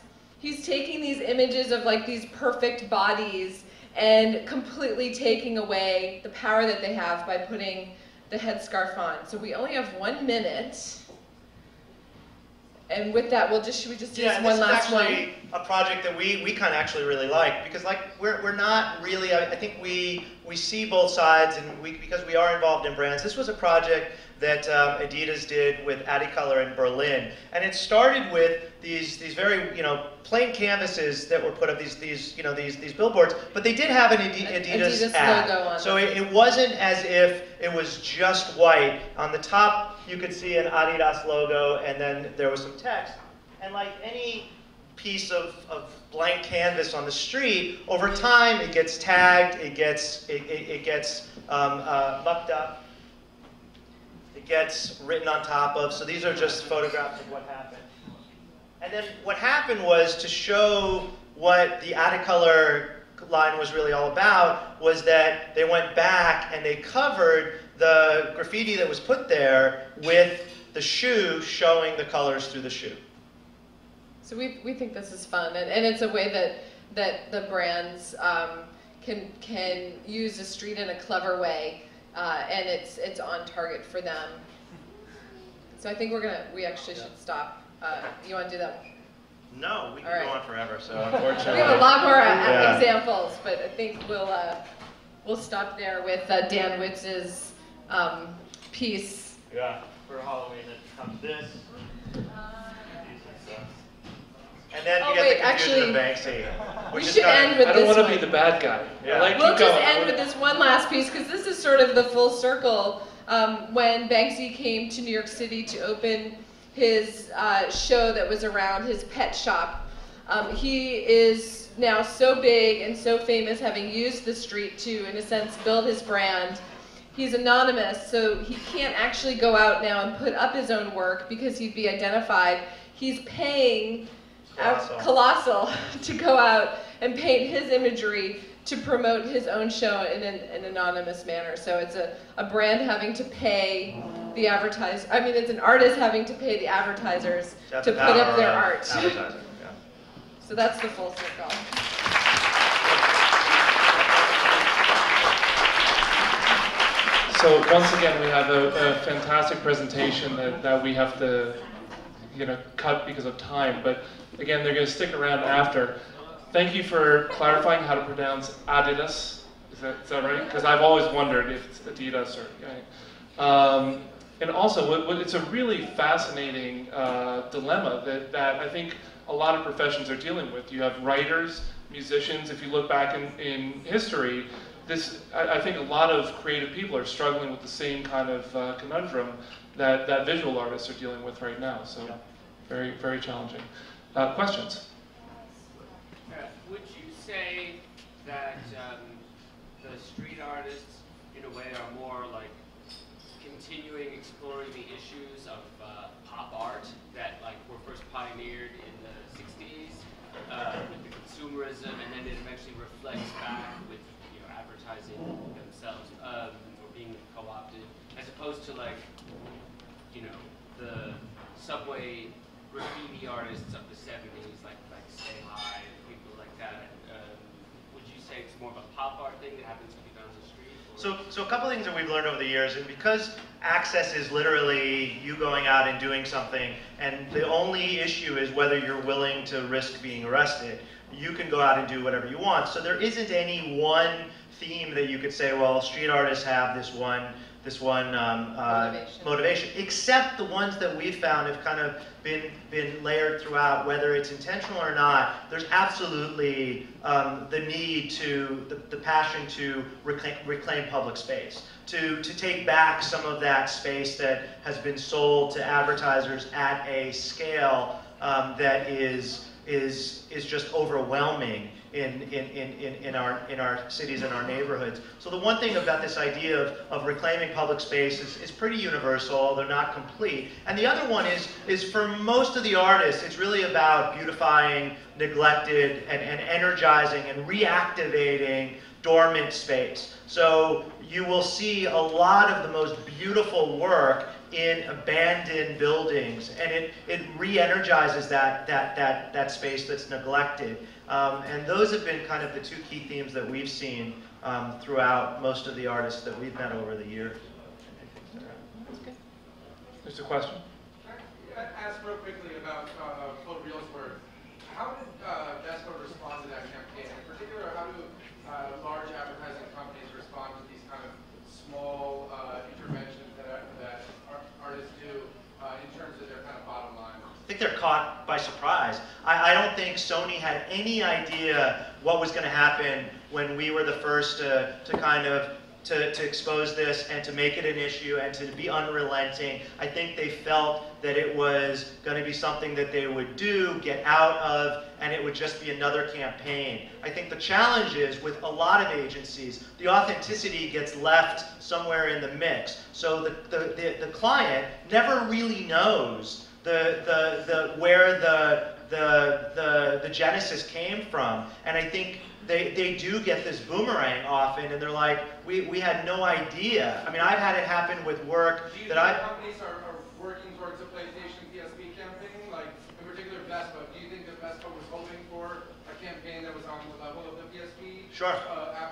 taking these images of like these perfect bodies and completely taking away the power that they have by putting the headscarf on. So we only have 1 minute. And with that, should we just do this one last one? Yeah, this is actually a project that we kind of actually really like, because like we're not really, I think we see both sides, and because we are involved in brands. This was a project that Adidas did with Adicolor in Berlin, and it started with these very plain canvases that were put up, these billboards, but they did have an Adidas ad. Logo on so them. it wasn't as if it was just white. On the top you could see an Adidas logo, and then there was some text. And like any piece of blank canvas on the street, over time it gets tagged, it gets mucked up, it gets written on top of. So these are just photographs of what happened. And then what happened was, to show what the Adicolor line was really all about, was that they went back and they covered the graffiti that was put there with the shoe, showing the colors through the shoe. So we think this is fun, and it's a way that the brands can use the street in a clever way, and it's on target for them. So I think we actually should stop. You want to do that? No, we can All go right. on forever. So unfortunately, We have a lot more Yeah. examples, but I think we'll stop there with Dan Witz's piece. Yeah. For Halloween, it comes this. And then you get the confusion of Banksy. We should end with this. I don't want to one. be the bad guy. Yeah. We'll just end with this one last piece, because this is sort of the full circle. When Banksy came to New York City to open his show that was around his pet shop, he is now so big and so famous, having used the street to, in a sense, build his brand. He's anonymous, so he can't actually go out now and put up his own work because he'd be identified. He's paying Colossal to go out and paint his imagery to promote his own show in an anonymous manner. So it's a brand having to pay the advertisers. I mean, it's an artist having to pay the advertisers to put up their art. Yeah. So that's the full circle. So once again, we have a fantastic presentation that we have to cut because of time. But again, they're going to stick around after. Thank you for clarifying how to pronounce Adidas. Is that right? Because I've always wondered if it's Adidas or. And also, it's a really fascinating dilemma that I think a lot of professions are dealing with. You have writers, musicians. If you look back in history, I think a lot of creative people are struggling with the same kind of conundrum that visual artists are dealing with right now. So very, very challenging. Questions? Would you say that the street artists, in a way, are more like continuing exploring the issues of pop art that were first pioneered in the 60s with the consumerism, and then it eventually reflects back with advertising themselves or being co-opted, as opposed to the subway graffiti artists of the 70s, like Stay High, people like that. Would you say it's more of a pop art thing that happens to be found on the street? So a couple things that we've learned over the years, and because access is literally you going out and doing something, and the only issue is whether you're willing to risk being arrested, you can go out and do whatever you want. So there isn't any one theme that you could say, well, street artists have this one motivation, except the ones that we've found have kind of been layered throughout, whether it's intentional or not. There's absolutely the need the passion to reclaim public space, to take back some of that space that has been sold to advertisers at a scale that is just overwhelming in our cities and our neighborhoods. So the one thing about this idea of reclaiming public space is pretty universal, although not complete. And the other one is for most of the artists, it's really about beautifying neglected and energizing and reactivating dormant space. So you will see a lot of the most beautiful work in abandoned buildings, and it re-energizes that space that's neglected. And those have been kind of the two key themes that we've seen throughout most of the artists that we've met over the years. There's a question. Ask real quickly about photoreal's work. How did Vespa respond to that campaign? In particular, how do large advertising companies respond to these kind of small interventions that artists do in terms of their kind of bottom line? I think they're caught by surprise. I don't think Sony had any idea what was going to happen when we were the first to expose this and to make it an issue and to be unrelenting. I think they felt that it was going to be something that they would do, get out of, and it would just be another campaign. I think the challenge is with a lot of agencies, the authenticity gets left somewhere in the mix. So the client never really knows where the genesis came from, and I think they do get this boomerang often, and they're like, we had no idea. I mean, I've had it happen with work that I. Companies are working towards a PlayStation PSP campaign, like in particular Vespa. Do you think that Vespa was hoping for a campaign that was on the level of the PSP? Sure.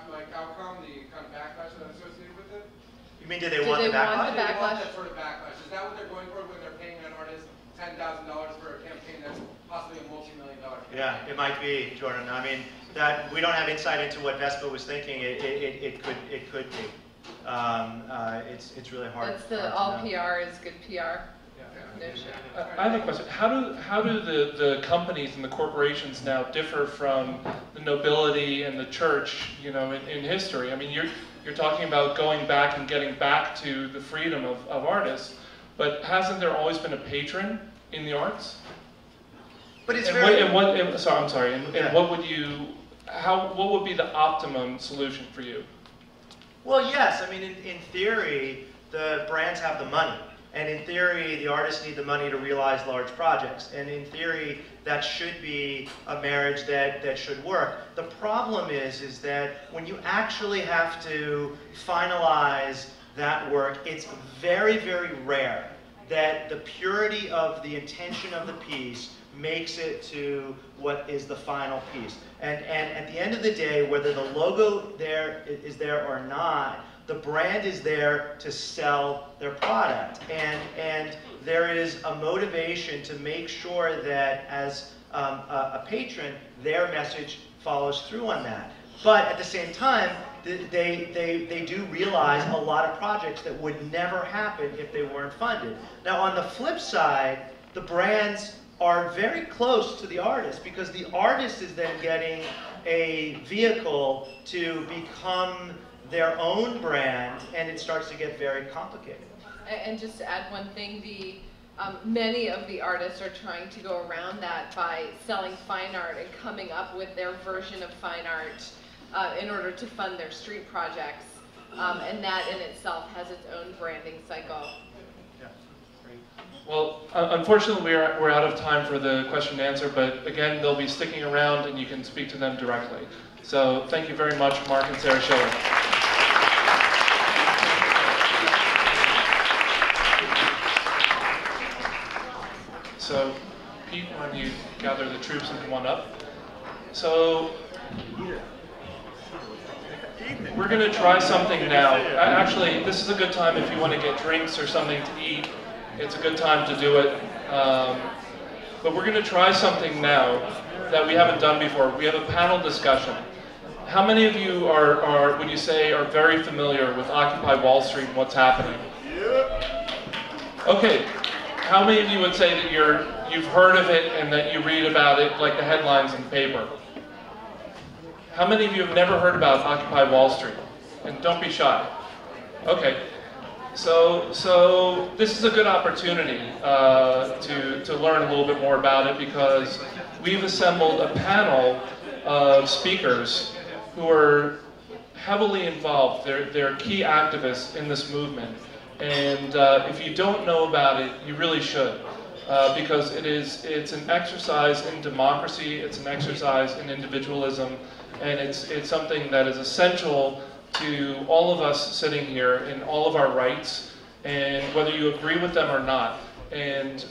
Like outcome, the kind of backlash that's associated with it? You mean, do they want the backlash? Do they want that sort of backlash? Is that what they're going for when they're paying an artist $10,000 for a campaign that's possibly a multi-million-dollar campaign? Yeah, it might be, Jordan. I mean, that we don't have insight into what Vespa was thinking. It could be. It's really hard. That's the all PR is good PR. No shit. I have a question. How do the companies and the corporations now differ from the nobility and the church, you know, in history? I mean, you're talking about going back and getting back to the freedom of artists, but hasn't there always been a patron in the arts? But it's what would be the optimum solution for you? Well, yes. I mean, in theory, the brands have the money. And in theory, the artists need the money to realize large projects. And in theory, that should be a marriage that should work. The problem is that when you actually have to finalize that work, it's very, very rare that the purity of the intention of the piece makes it to what is the final piece. And at the end of the day, whether the logo is there or not, the brand is there to sell their product. And there is a motivation to make sure that as a patron, their message follows through on that. But at the same time, they do realize a lot of projects that would never happen if they weren't funded. Now on the flip side, the brands are very close to the artist because the artist is then getting a vehicle to become their own brand, and it starts to get very complicated. And just to add one thing, many of the artists are trying to go around that by selling fine art and coming up with their version of fine art in order to fund their street projects. And that in itself has its own branding cycle. Well, unfortunately, we're out of time for the question and answer, but again, they'll be sticking around and you can speak to them directly. So thank you very much, Marc and Sara Schiller. So, Pete, why don't you gather the troops and come on up? So, we're going to try something now. Actually, this is a good time if you want to get drinks or something to eat. It's a good time to do it. But we're going to try something now that we haven't done before. We have a panel discussion. How many of you would you say, are very familiar with Occupy Wall Street and what's happening? Okay, how many of you would say that you've heard of it and that you read about it like the headlines in the paper? How many of you have never heard about Occupy Wall Street? And don't be shy. Okay, so this is a good opportunity to learn a little bit more about it, because we've assembled a panel of speakers who are heavily involved. They're key activists in this movement. And if you don't know about it, you really should. Because it's an exercise in democracy, it's an exercise in individualism, and it's something that is essential to all of us sitting here in all of our rights, and whether you agree with them or not. And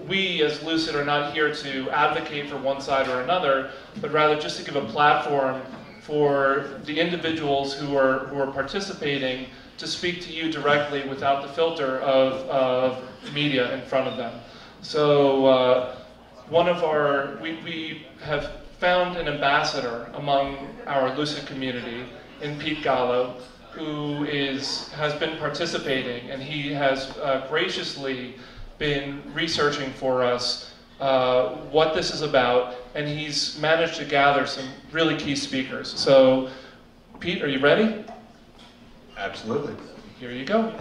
we as Lucid are not here to advocate for one side or another, but rather just to give a platform for the individuals who are participating to speak to you directly without the filter of media in front of them. So we have found an ambassador among our Lucid community in Pete Gallo, who has been participating, and he has graciously been researching for us what this is about, and he's managed to gather some really key speakers. So, Pete, are you ready? Absolutely. Here you go.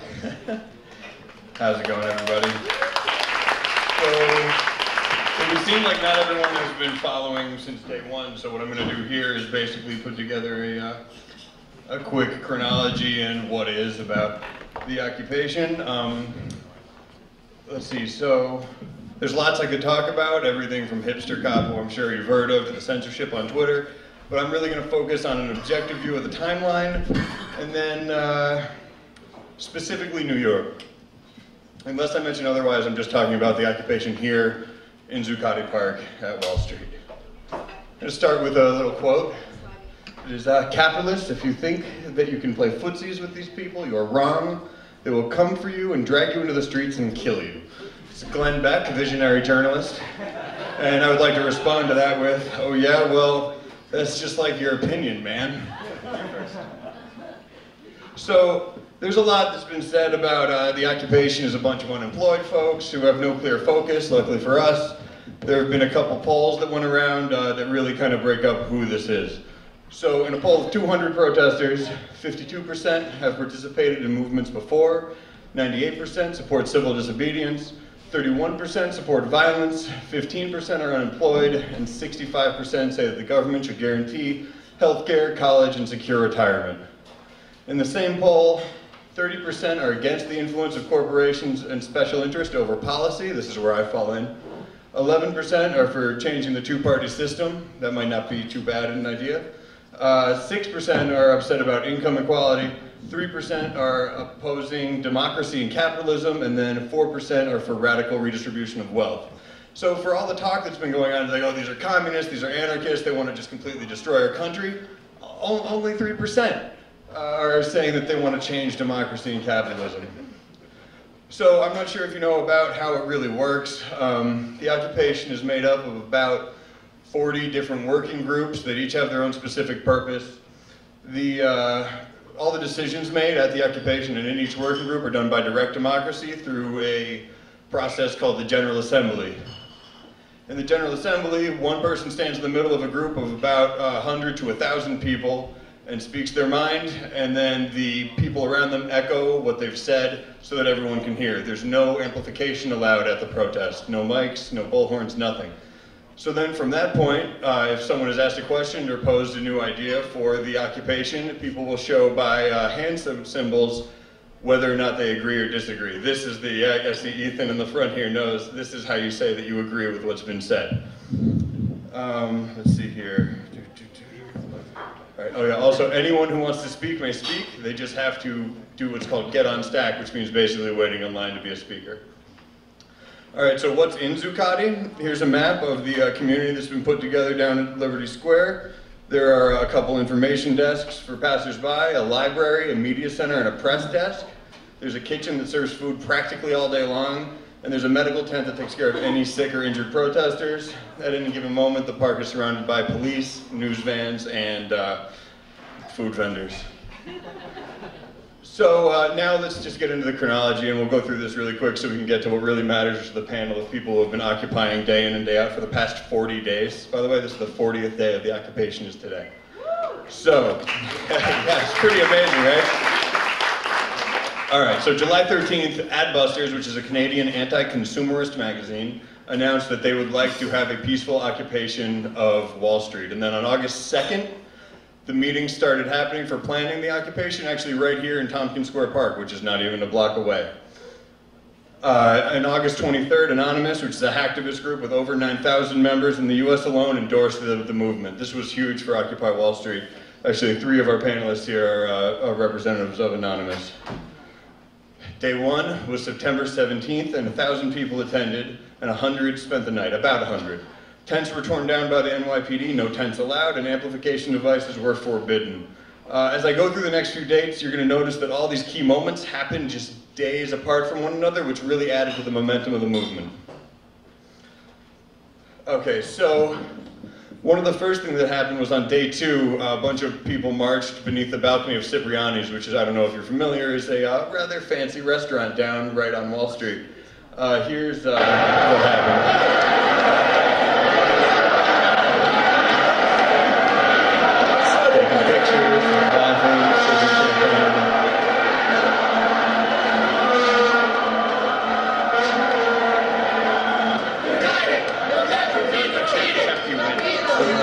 How's it going, everybody? So, it would seem like not everyone has been following since day one, so what I'm going to do here is basically put together a quick chronology and what is about the occupation. Let's see, so there's lots I could talk about, everything from hipster cop, who I'm sure you've heard of, to the censorship on Twitter, but I'm really going to focus on an objective view of the timeline, and then specifically New York. Unless I mention otherwise, I'm just talking about the occupation here in Zuccotti Park at Wall Street. I'm going to start with a little quote. It is, "Capitalists, if you think that you can play footsies with these people, you are wrong. They will come for you and drag you into the streets and kill you." It's Glenn Beck, a visionary journalist. And I would like to respond to that with, "Oh yeah, well, that's just like your opinion, man." So, there's a lot that's been said about the occupation as a bunch of unemployed folks who have no clear focus. Luckily for us, there have been a couple polls that went around that really kind of break up who this is. So in a poll of 200 protesters, 52% have participated in movements before, 98% support civil disobedience, 31% support violence, 15% are unemployed, and 65% say that the government should guarantee healthcare, college, and secure retirement. In the same poll, 30% are against the influence of corporations and special interest over policy. This is where I fall in. 11% are for changing the two-party system. That might not be too bad an idea. 6% are upset about income equality, 3% are opposing democracy and capitalism, and then 4% are for radical redistribution of wealth. So for all the talk that's been going on, it's like, oh, these are communists, these are anarchists, they want to just completely destroy our country, only 3% are saying that they want to change democracy and capitalism. So I'm not sure if you know about how it really works. The occupation is made up of about 40 different working groups that each have their own specific purpose. All the decisions made at the occupation and in each working group are done by direct democracy through a process called the General Assembly. In the General Assembly, one person stands in the middle of a group of about 100 to 1,000 people and speaks their mind, and then the people around them echo what they've said so that everyone can hear. There's no amplification allowed at the protest. No mics, no bullhorns, nothing. So then from that point, if someone has asked a question or posed a new idea for the occupation, people will show by hand symbols whether or not they agree or disagree. This is I see Ethan in the front here knows, this is how you say that you agree with what's been said. Let's see here. All right. Oh yeah, also anyone who wants to speak may speak. They just have to do what's called get on stack, which means basically waiting in line to be a speaker. All right, so what's in Zuccotti? Here's a map of the community that's been put together down at Liberty Square. There are a couple information desks for passersby, a library, a media center, and a press desk. There's a kitchen that serves food practically all day long, and there's a medical tent that takes care of any sick or injured protesters. At any given moment, the park is surrounded by police, news vans, and food vendors. So now let's just get into the chronology, and we'll go through this really quick so we can get to what really matters to the panel of people who have been occupying day in and day out for the past 40 days. By the way, this is the 40th day of the occupation is today. So, yeah, it's pretty amazing, right? All right, so July 13th, Adbusters, which is a Canadian anti-consumerist magazine, announced that they would like to have a peaceful occupation of Wall Street. And then on August 2nd, the meetings started happening for planning the occupation, actually right here in Tompkins Square Park, which is not even a block away. On August 23rd, Anonymous, which is a hacktivist group with over 9,000 members in the US alone, endorsed the movement. This was huge for Occupy Wall Street. Actually, 3 of our panelists here are representatives of Anonymous. Day 1 was September 17th, and 1,000 people attended, and 100 spent the night, about 100. Tents were torn down by the NYPD, no tents allowed, and amplification devices were forbidden. As I go through the next few dates, you're going to notice that all these key moments happened just days apart from one another, which really added to the momentum of the movement. Okay, so one of the first things that happened was on day 2, a bunch of people marched beneath the balcony of Cipriani's, which is, I don't know if you're familiar, is a rather fancy restaurant down right on Wall Street. Here's what happened.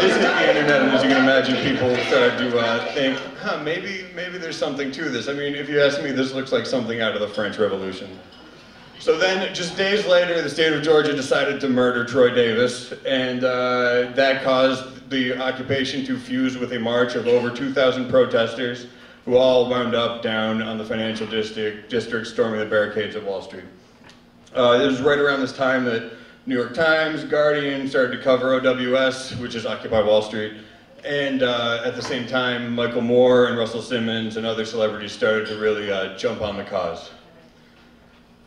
This hit the internet, and as you can imagine, people started to think, maybe there's something to this. I mean, if you ask me, this looks like something out of the French Revolution. So then, just days later, the state of Georgia decided to murder Troy Davis, and that caused the occupation to fuse with a march of over 2,000 protesters who all wound up down on the financial district storming the barricades at Wall Street. It was right around this time that New York Times, Guardian started to cover OWS, which is Occupy Wall Street, and at the same time, Michael Moore and Russell Simmons and other celebrities started to really jump on the cause.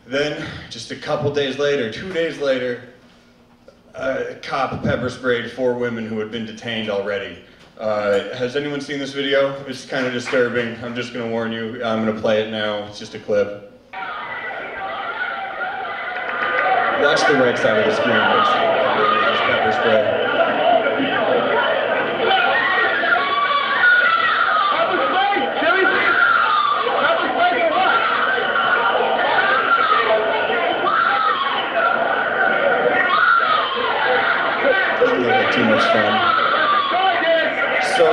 Then, just a couple days later, 2 days later, a cop pepper sprayed 4 women who had been detained already. Has anyone seen this video? It's kind of disturbing. I'm just going to warn you. I'm going to play it now. It's just a clip. Watch the right side of the screen. It's pepper spray. Doesn't look like too much fun. So,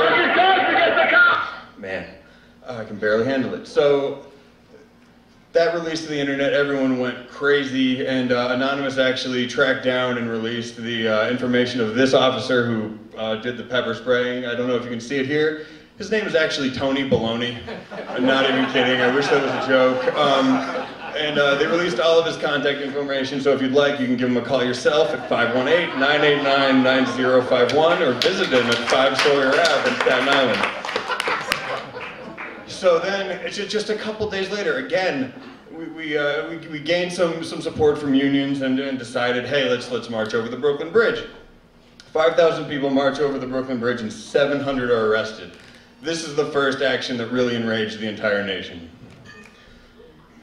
man, I can barely handle it. So, that released to the internet, everyone went crazy, and Anonymous actually tracked down and released the information of this officer who did the pepper spraying. I don't know if you can see it here. His name is actually Tony Baloney. I'm not even kidding, I wish that was a joke. And they released all of his contact information, so if you'd like, you can give him a call yourself at 518-989-9051, or visit him at 5 Sawyer Ave in Staten Island. So then, it's just a couple days later, again, we gained some support from unions and decided, hey, let's march over the Brooklyn Bridge. 5,000 people march over the Brooklyn Bridge and 700 are arrested. This is the first action that really enraged the entire nation.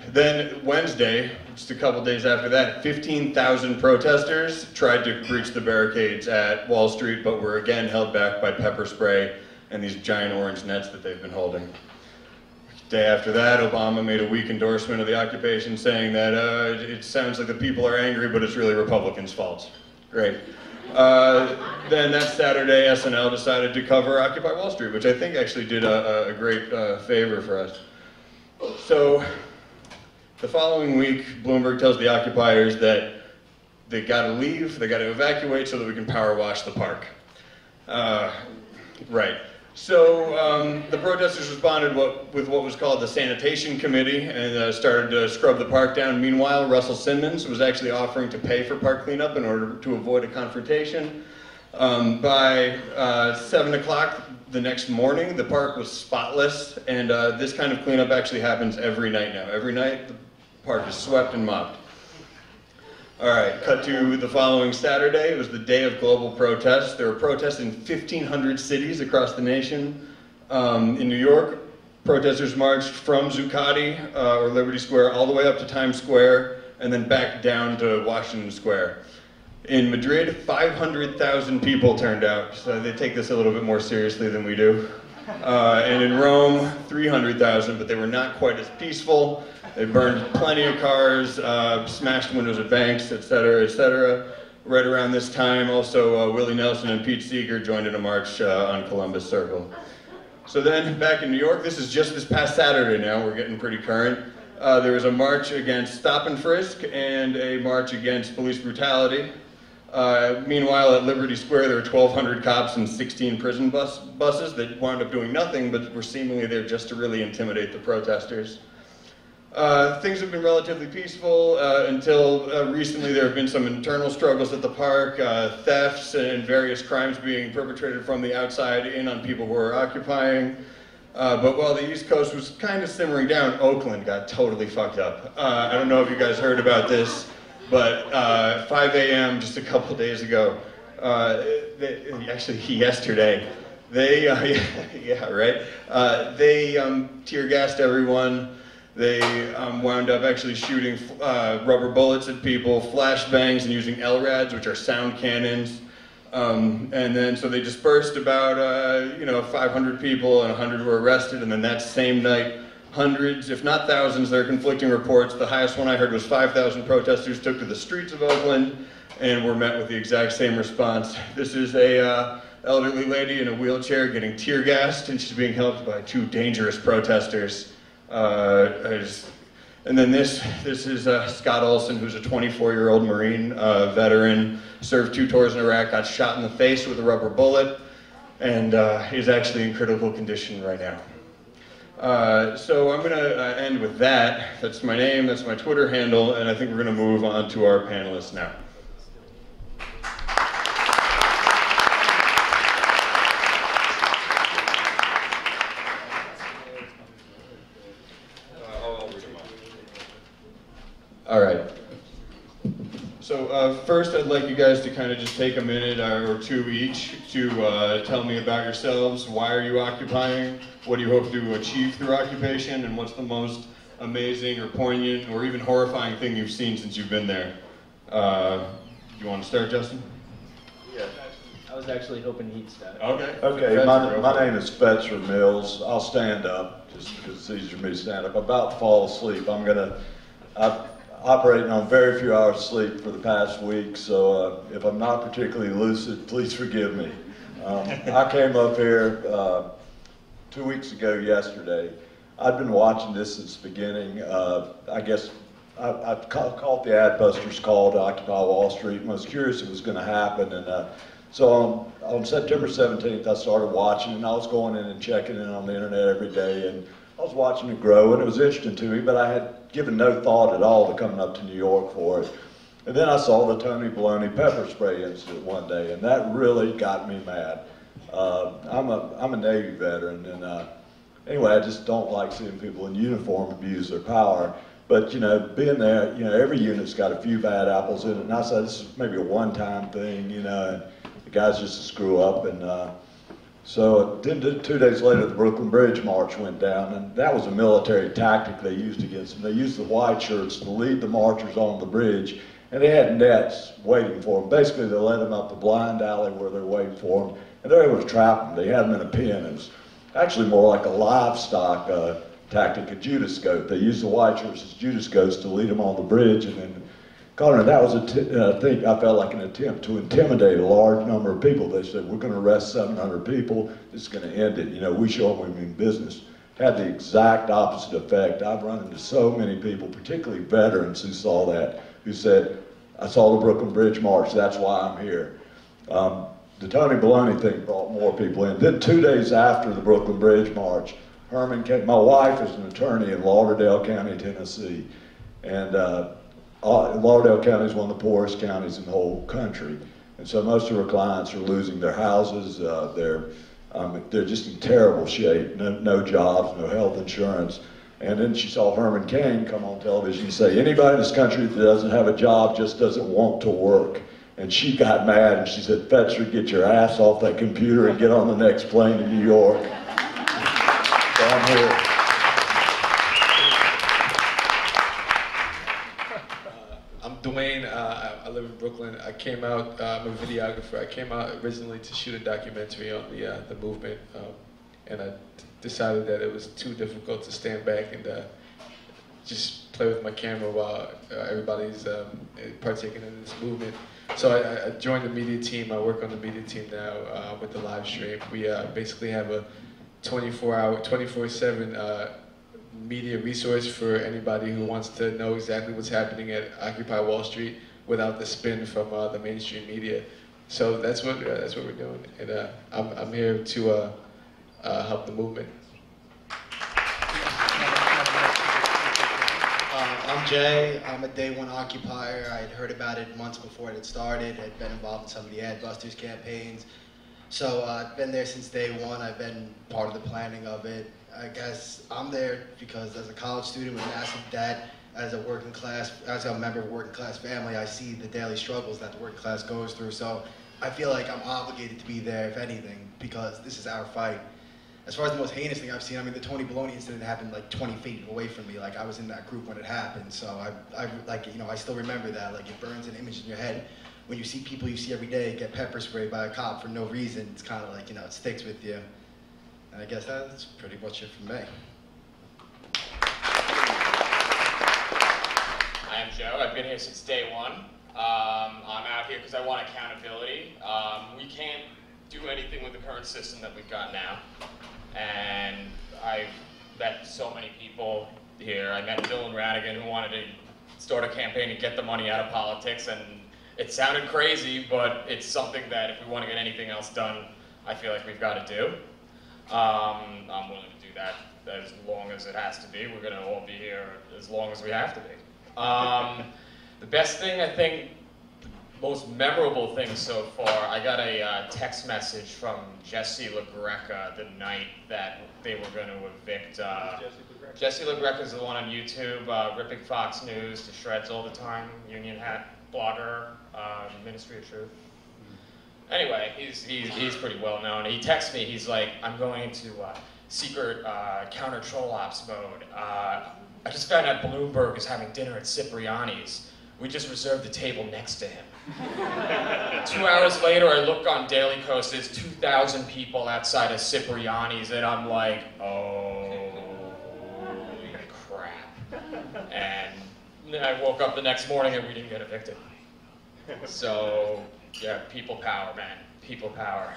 Then Wednesday, just a couple days after that, 15,000 protesters tried to breach the barricades at Wall Street, but were again held back by pepper spray and these giant orange nets that they've been holding. Day after that, Obama made a weak endorsement of the occupation, saying that it sounds like the people are angry, but it's really Republicans' fault. Great. Then that Saturday, SNL decided to cover Occupy Wall Street, which I think actually did a great favor for us. So, the following week, Bloomberg tells the occupiers that they gotta leave, they gotta evacuate so that we can power wash the park. Right. So the protesters responded with what was called the Sanitation Committee and started to scrub the park down. Meanwhile, Russell Simmons was actually offering to pay for park cleanup in order to avoid a confrontation. By 7 o'clock the next morning, the park was spotless, and this kind of cleanup actually happens every night now. Every night, the park is swept and mopped. All right, cut to the following Saturday. It was the day of global protests. There were protests in 1,500 cities across the nation. In New York, protesters marched from Zuccotti or Liberty Square all the way up to Times Square and then back down to Washington Square. In Madrid, 500,000 people turned out, so they take this a little bit more seriously than we do. And in Rome, 300,000, but they were not quite as peaceful. They burned plenty of cars, smashed windows of banks, etc., etc. Right around this time, also Willie Nelson and Pete Seeger joined in a march on Columbus Circle. So then, back in New York, this is just this past Saturday now, we're getting pretty current. There was a march against stop and frisk and a march against police brutality. Meanwhile, at Liberty Square, there were 1,200 cops and 16 prison buses that wound up doing nothing, but were seemingly there just to really intimidate the protesters. Things have been relatively peaceful until recently there have been some internal struggles at the park, thefts and various crimes being perpetrated from the outside in on people who are occupying. But while the East Coast was kind of simmering down, Oakland got totally fucked up. I don't know if you guys heard about this, but 5 a.m. just a couple days ago, actually yesterday, they, yeah, right, they tear gassed everyone. They wound up actually shooting rubber bullets at people, flashbangs, and using LRADs, which are sound cannons. And then, so they dispersed about, 500 people, and 100 were arrested. And then that same night, hundreds, if not thousands, there are conflicting reports. The highest one I heard was 5,000 protesters took to the streets of Oakland and were met with the exact same response. This is a elderly lady in a wheelchair getting tear gassed, and she's being helped by two dangerous protesters. And then this is Scott Olson, who's a 24-year-old Marine veteran, served 2 tours in Iraq, got shot in the face with a rubber bullet, and is actually in critical condition right now. So I'm going to end with that. That's my name, that's my Twitter handle, and I think we're going to move on to our panelists now. All right. So first I'd like you guys to kind of just take a minute or two each to tell me about yourselves. Why are you occupying? What do you hope to achieve through occupation? And what's the most amazing or poignant or even horrifying thing you've seen since you've been there? You want to start, Justin? Yeah. I was actually hoping he'd start. Okay. Okay, my name is Fetzer Mills. I'll stand up just because it's easier for me to stand up. I'm about to fall asleep. I'm operating on very few hours of sleep for the past week, so if I'm not particularly lucid, please forgive me. I came up here 2 weeks ago yesterday. I'd been watching this since the beginning. I guess I caught the Adbusters call to Occupy Wall Street and was curious if it was going to happen. And so on September 17th, I started watching, and I was going in and checking in on the internet every day, and I was watching it grow, and it was interesting to me, but I had given no thought at all to coming up to New York for it. And then I saw the Tony Baloney pepper spray incident one day, and that really got me mad. I'm a Navy veteran, and anyway, I just don't like seeing people in uniform abuse their power. But being there, every unit's got a few bad apples in it, and I said this is maybe a one-time thing, and the guy's just a screw up, and so then 2 days later, the Brooklyn Bridge March went down, and that was a military tactic they used against them. They used the white shirts to lead the marchers on the bridge, and they had nets waiting for them. Basically, they led them up the blind alley where they're waiting for them, and they were able to trap them. They had them in a pen. It was actually more like a livestock tactic, a Judas goat. They used the white shirts as Judas goats to lead them on the bridge, and then Connor, that was I think I felt like an attempt to intimidate a large number of people. They said, we're going to arrest 700 people. This is going to end it. We show them we mean business. Had the exact opposite effect. I've run into so many people, particularly veterans, who saw that, who said, I saw the Brooklyn Bridge March, that's why I'm here. The Tony Baloney thing brought more people in. Then 2 days after the Brooklyn Bridge March, Herman came. My wife is an attorney in Lauderdale County, Tennessee. And Lauderdale County is one of the poorest counties in the whole country, and so most of her clients are losing their houses. They're just in terrible shape. No jobs, no health insurance. And then she saw Herman Cain come on television and say, anybody in this country that doesn't have a job just doesn't want to work. And she got mad and she said, Fetzer, get your ass off that computer and get on the next plane to New York. I'm here. I'm Dwayne. I live in Brooklyn. I came out. I'm a videographer. I came out originally to shoot a documentary on the movement, and I decided that it was too difficult to stand back and just play with my camera while everybody's partaking in this movement. So I joined the media team. I work on the media team now with the live stream. We basically have a 24/7 media resource for anybody who wants to know exactly what's happening at Occupy Wall Street without the spin from the mainstream media. So that's what we're doing, and I'm here to help the movement. I'm Jay. I'm a day one occupier. I'd heard about it months before it had started. I'd been involved in some of the Adbusters campaigns. So I've been there since day one. I've been part of the planning of it. I guess I'm there because as a college student with massive debt, as a member of a working class family, I see the daily struggles that the working class goes through. So I feel like I'm obligated to be there, if anything, because this is our fight. As far as the most heinous thing I've seen, I mean, the Tony Baloney incident happened like 20 feet away from me. Like, I was in that group when it happened. So I still remember that. Like, it burns an image in your head. When you see people you see every day get pepper sprayed by a cop for no reason, it's kind of like, it sticks with you. And I guess that's pretty much it for me. I am Joe. I've been here since day one. I'm out here because I want accountability. We can't do anything with the current system that we've got now. And I've met so many people here. I met Dylan Radigan, who wanted to start a campaign to get the money out of politics, and it sounded crazy, but it's something that if we want to get anything else done, I feel like we've got to do. I'm willing to do that as long as it has to be. We're going to all be here as long as we have to be. The best thing, I think, the most memorable thing so far, I got a text message from Jesse LaGreca the night that they were going to evict. Jesse LaGreca is the one on YouTube, ripping Fox News to shreds all the time, union hat blogger, Ministry of Truth. Anyway, he's pretty well known. He texts me, he's like, I'm going into secret counter troll ops mode. I just found out Bloomberg is having dinner at Cipriani's. We just reserved the table next to him. 2 hours later, I look on Daily Kos, there's 2,000 people outside of Cipriani's, and I'm like, oh, crap. And I woke up the next morning and we didn't get evicted. So, yeah, people power, man. People power.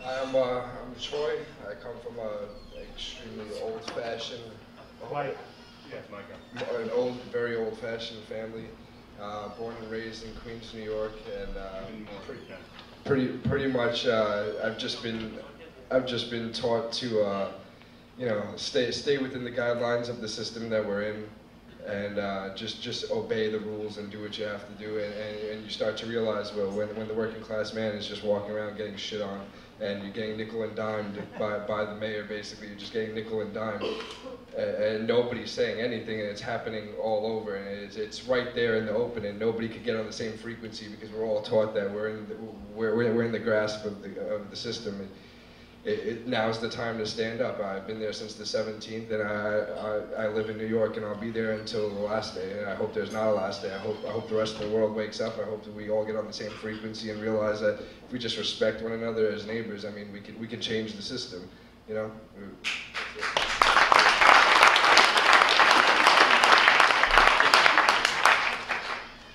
I'm Troy. I come from an extremely old-fashioned, very old-fashioned family. Born and raised in Queens, New York, and pretty much I've just been taught to stay within the guidelines of the system that we're in, and just obey the rules and do what you have to do, and you start to realize, well, when the working class man is just walking around getting shit on, and you're getting nickel and dimed by the mayor, basically, you're just getting nickel and dimed, and nobody's saying anything, and it's happening all over, and it's right there in the open, and nobody could get on the same frequency because we're all taught that we're in the grasp of the system. Now's the time to stand up. I've been there since the 17th, and I live in New York, and I'll be there until the last day. And I hope there's not a last day. I hope the rest of the world wakes up. I hope that we all get on the same frequency and realize that if we just respect one another as neighbors, I mean, we can change the system. You know.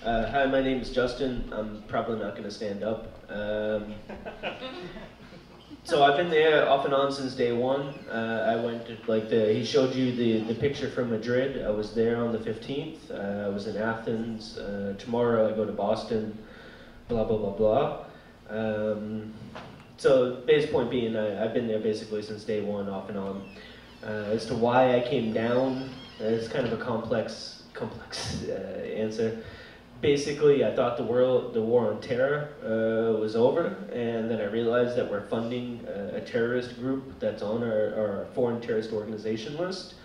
Hi, my name is Justin. I'm probably not going to stand up. So I've been there off and on since day one. I went to, he showed you the picture from Madrid. I was there on the 15th. I was in Athens. Tomorrow I go to Boston, blah, blah, blah, blah. So base point being, I've been there basically since day one, off and on. As to why I came down, it's kind of a complex answer. Basically, I thought the war on terror was over, and then I realized that we're funding a terrorist group that's on our foreign terrorist organization list.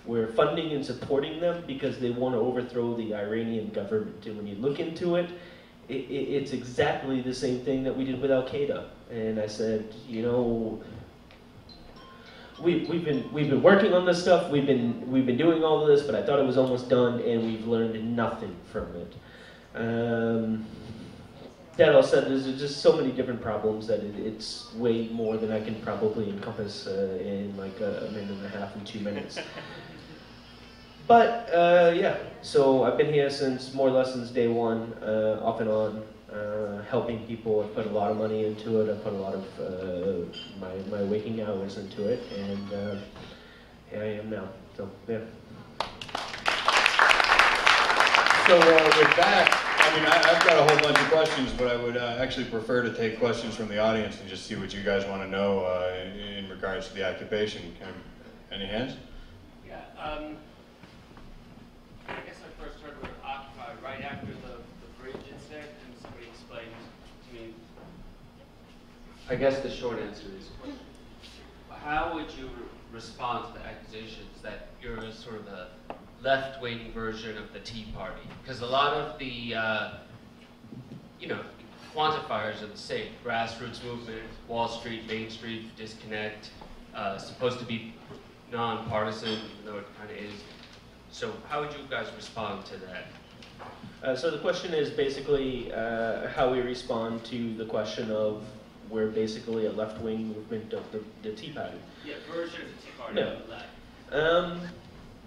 We're funding and supporting them because they want to overthrow the Iranian government. And when you look into it, it's exactly the same thing that we did with Al-Qaeda. And I said, you know, we've been working on this stuff, we've been doing all of this, but I thought it was almost done, and we've learned nothing from it. That all said, there's just so many different problems that it's way more than I can probably encompass in like a minute and a half and 2 minutes. But yeah, so I've been here since more or less since day one, off and on, helping people. I've put a lot of money into it. I've put a lot of my waking hours into it, and here I am now. So yeah. So with that, I mean, I've got a whole bunch of questions, but I would actually prefer to take questions from the audience and just see what you guys want to know in regards to the occupation. Any hands? Yeah, I guess I first heard the word occupy right after the bridge incident, and somebody explained to me. I guess the short answer is, How would you respond to the accusations that you're a sort of a left-wing version of the Tea Party? Because a lot of the, you know, quantifiers are the same. Grassroots movement, Wall Street, Main Street, disconnect, supposed to be non-partisan, even though it kind of is. So how would you guys respond to that? So the question is basically how we respond to the question of we're basically a left-wing movement of the Tea Party. Yeah, version of the Tea Party No. on the left.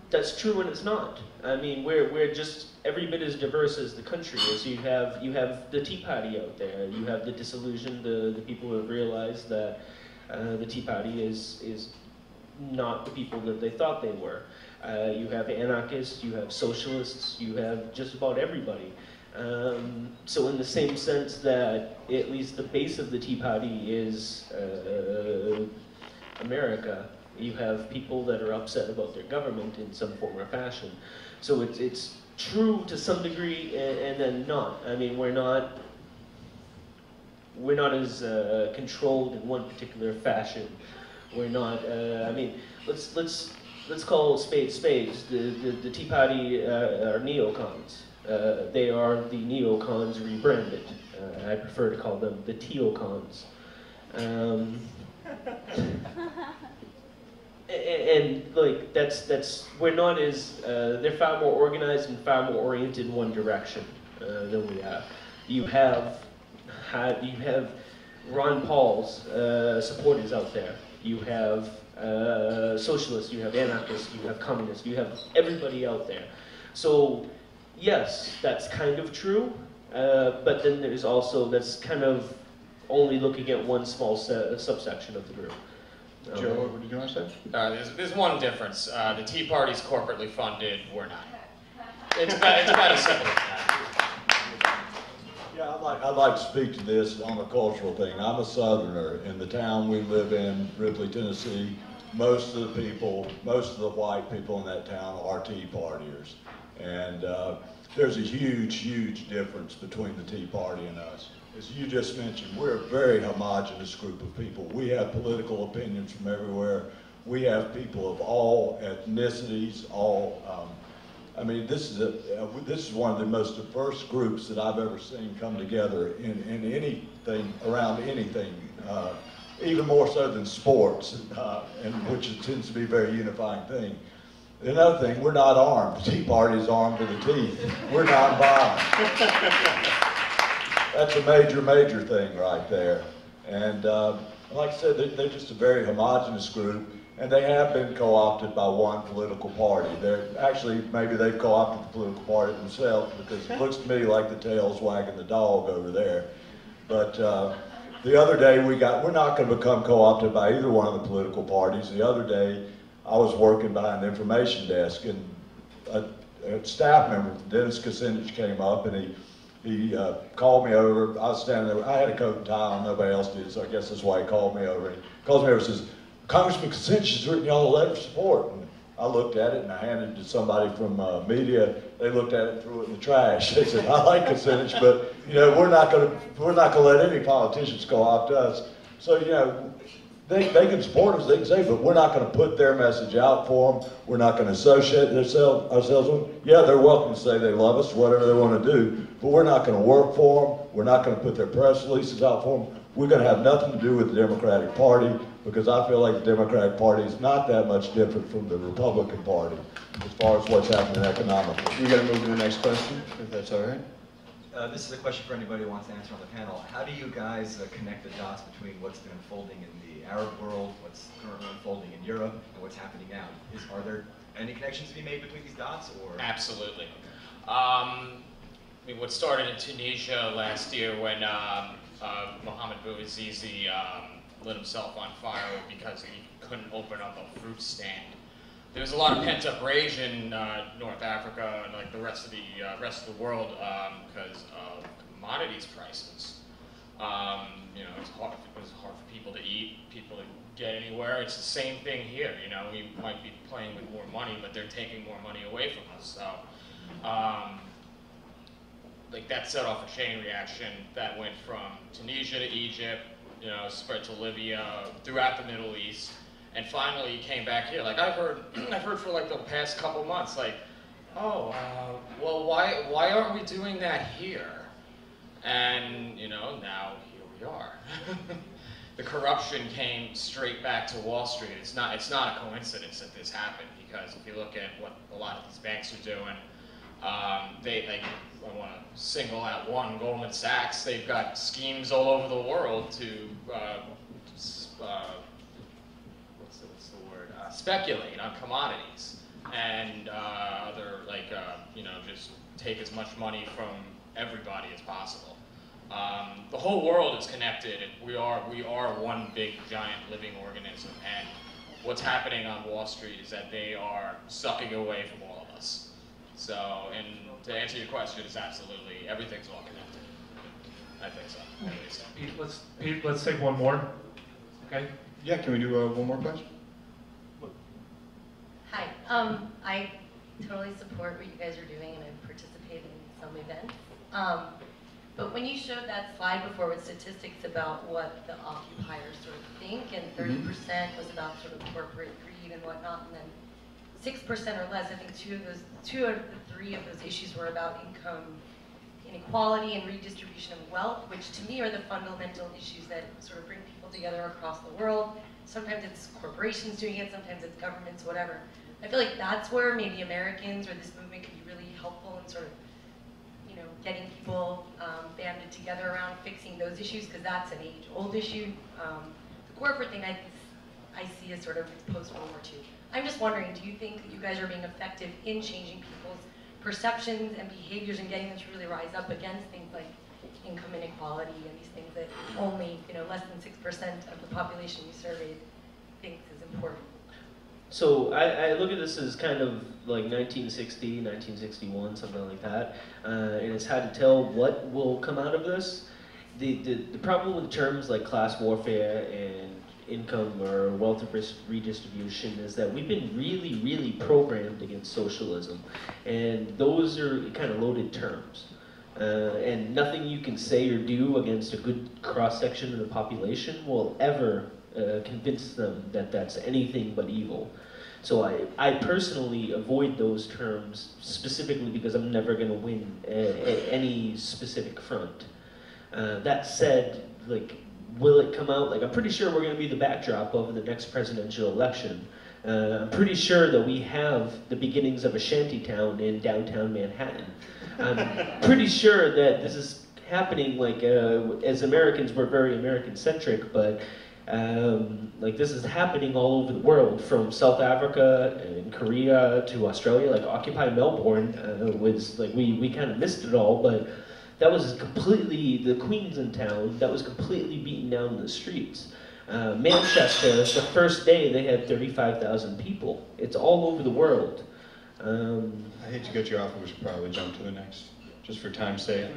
That's true and it's not. I mean, we're just every bit as diverse as the country is. You have the Tea Party out there. You have the disillusioned, the people who have realized that the Tea Party is not the people that they thought they were. You have anarchists, you have socialists, you have just about everybody. So in the same sense that at least the base of the Tea Party is America, you have people that are upset about their government in some form or fashion. So it's true to some degree and then not. I mean, we're not as controlled in one particular fashion. We're not. I mean, let's call spades spades. The Tea Party are neocons. They are the neocons rebranded. I prefer to call them the teocons. And like that's we're not as they're far more organized and far more oriented in one direction than we are. You have Ron Paul's supporters out there. You have socialists. You have anarchists. You have communists. You have everybody out there. So yes, that's kind of true. But then there's also that's kind of only looking at one small subsection of the group. Joe, what did you want to say? There's one difference. The Tea Party's corporately funded, we're not. It's about as simple as that. Yeah, I'd like to speak to this on a cultural thing. I'm a Southerner. In the town we live in, Ripley, Tennessee, most of the white people in that town are Tea Partiers. And there's a huge, huge difference between the Tea Party and us. As you just mentioned, we're a very homogenous group of people. We have political opinions from everywhere. We have people of all ethnicities, all, I mean, this is one of the most diverse groups that I've ever seen come together in anything, around anything, even more so than sports, and which tends to be a very unifying thing. Another thing, we're not armed. The Tea Party is armed to the teeth. We're not violent. That's a major, major thing right there. And like I said, they're just a very homogenous group, and they have been co-opted by one political party. Maybe they've co-opted the political party themselves, because it looks to me like the tail's wagging the dog over there. But the other day we're not going to become co-opted by either one of the political parties. The other day I was working behind the information desk, and a staff member, Dennis Kucinich, came up, and he called me over. I was standing there. I had a coat and tie on. Nobody else did, so I guess that's why he called me over. He calls me over and says, "Congressman Kucinich has written y'all a letter of support." And I looked at it and I handed it to somebody from media. They looked at it and threw it in the trash. They said, "I like Kucinich, but you know, we're not going to let any politicians co-opt us." So you know, they can support us, they can say, but we're not going to put their message out for them. We're not going to associate ourselves with them. Yeah, they're welcome to say they love us, whatever they want to do, but we're not going to work for them. We're not going to put their press releases out for them. We're going to have nothing to do with the Democratic Party, because I feel like the Democratic Party is not that much different from the Republican Party as far as what's happening economically. We're going to move to the next question, if that's all right. This is a question for anybody who wants to answer on the panel. How do you guys connect the dots between what's been unfolding in the Arab world, what's currently unfolding in Europe, and what's happening now? Are there any connections to be made between these dots? Or Absolutely. I mean, what started in Tunisia last year when Mohamed Bouazizi lit himself on fire because he couldn't open up a fruit stand. There was a lot of pent-up rage in North Africa and like the rest of the world because of commodities prices. You know, it was hard for people to eat, people to get anywhere. It's the same thing here. You know, we might be playing with more money, but they're taking more money away from us. So, like that set off a chain reaction that went from Tunisia to Egypt, you know, spread to Libya, throughout the Middle East. And finally, he came back here. Like I've heard for like the past couple months, like, oh, well, why aren't we doing that here? And you know, now here we are. The corruption came straight back to Wall Street. It's not a coincidence that this happened, because if you look at what a lot of these banks are doing, I want to single out one, Goldman Sachs. They've got schemes all over the world to speculate on commodities and you know, just take as much money from everybody as possible. The whole world is connected. We are one big giant living organism, and what's happening on Wall Street is that they are sucking away from all of us. So, and to answer your question, it's absolutely everything's all connected. I think so. Pete, let's take one more. Okay. Yeah, can we do one more question? Hi, I totally support what you guys are doing, and I've participated in some events. But when you showed that slide before with statistics about what the occupiers sort of think, and 30% was about sort of corporate greed and whatnot, and then 6% or less, I think two out of the three of those issues were about income inequality and redistribution of wealth, which to me are the fundamental issues that sort of bring people together across the world. Sometimes it's corporations doing it, sometimes it's governments, whatever. I feel like that's where maybe Americans or this movement could be really helpful in sort of, you know, getting people banded together around fixing those issues, because that's an age-old issue. The corporate thing I see as sort of post-World War II. I'm just wondering, do you think that you guys are being effective in changing people's perceptions and behaviors and getting them to really rise up against things like income inequality and these things that only, you know, less than 6% of the population you surveyed thinks is important? So I look at this as kind of like 1960, 1961, something like that, and it's hard to tell what will come out of this. The problem with terms like class warfare and income or wealth redistribution is that we've been really, really programmed against socialism, and those are kind of loaded terms. And nothing you can say or do against a good cross-section of the population will ever convince them that that's anything but evil. So I personally avoid those terms specifically because I'm never going to win any specific front. That said, like, will it come out? Like, I'm pretty sure we're going to be the backdrop of the next presidential election. I'm pretty sure that we have the beginnings of a shantytown in downtown Manhattan. I'm pretty sure that this is happening, like, as Americans, we're very American-centric, but like, this is happening all over the world, from South Africa and Korea to Australia. Like, Occupy Melbourne was, like, we kind of missed it all, but that was completely, the Queen's in town, that was completely beaten down in the streets. Manchester, the first day, they had 35,000 people. It's all over the world. I hate to cut you off, but we should probably jump to the next, just for time's sake.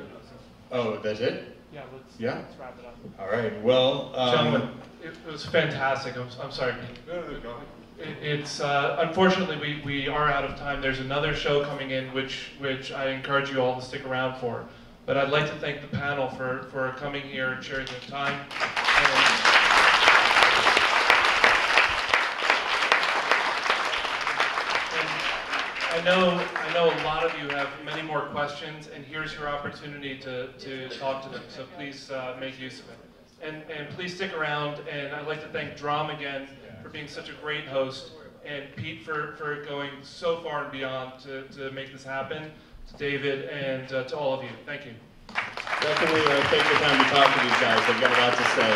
Oh, that's it? Yeah, let's wrap it up. All right, well... Gentlemen, it was fantastic. I'm sorry. No, go ahead. It's unfortunately we are out of time. There's another show coming in which I encourage you all to stick around for. But I'd like to thank the panel for coming here and sharing their time. And I know a lot of you have many more questions, and here's your opportunity to talk to them. So please make use of it. And please stick around. And I'd like to thank Drum again for being such a great host, and Pete for going so far and beyond to make this happen. To David and to all of you, thank you. Definitely take the time to talk to these guys. They've got a lot to say.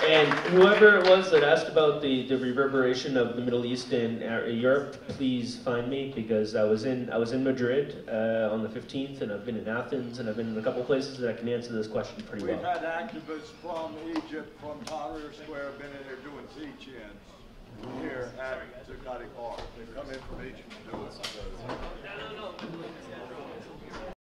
And whoever it was that asked about the reverberation of the Middle East and Europe, please find me, because I was in Madrid on the 15th, and I've been in Athens, and I've been in a couple places that I can answer this question pretty well. We've had activists from Egypt, from Tahrir Square, been in there doing teach-ins here at Zuccotti Park. They've come in from Egypt.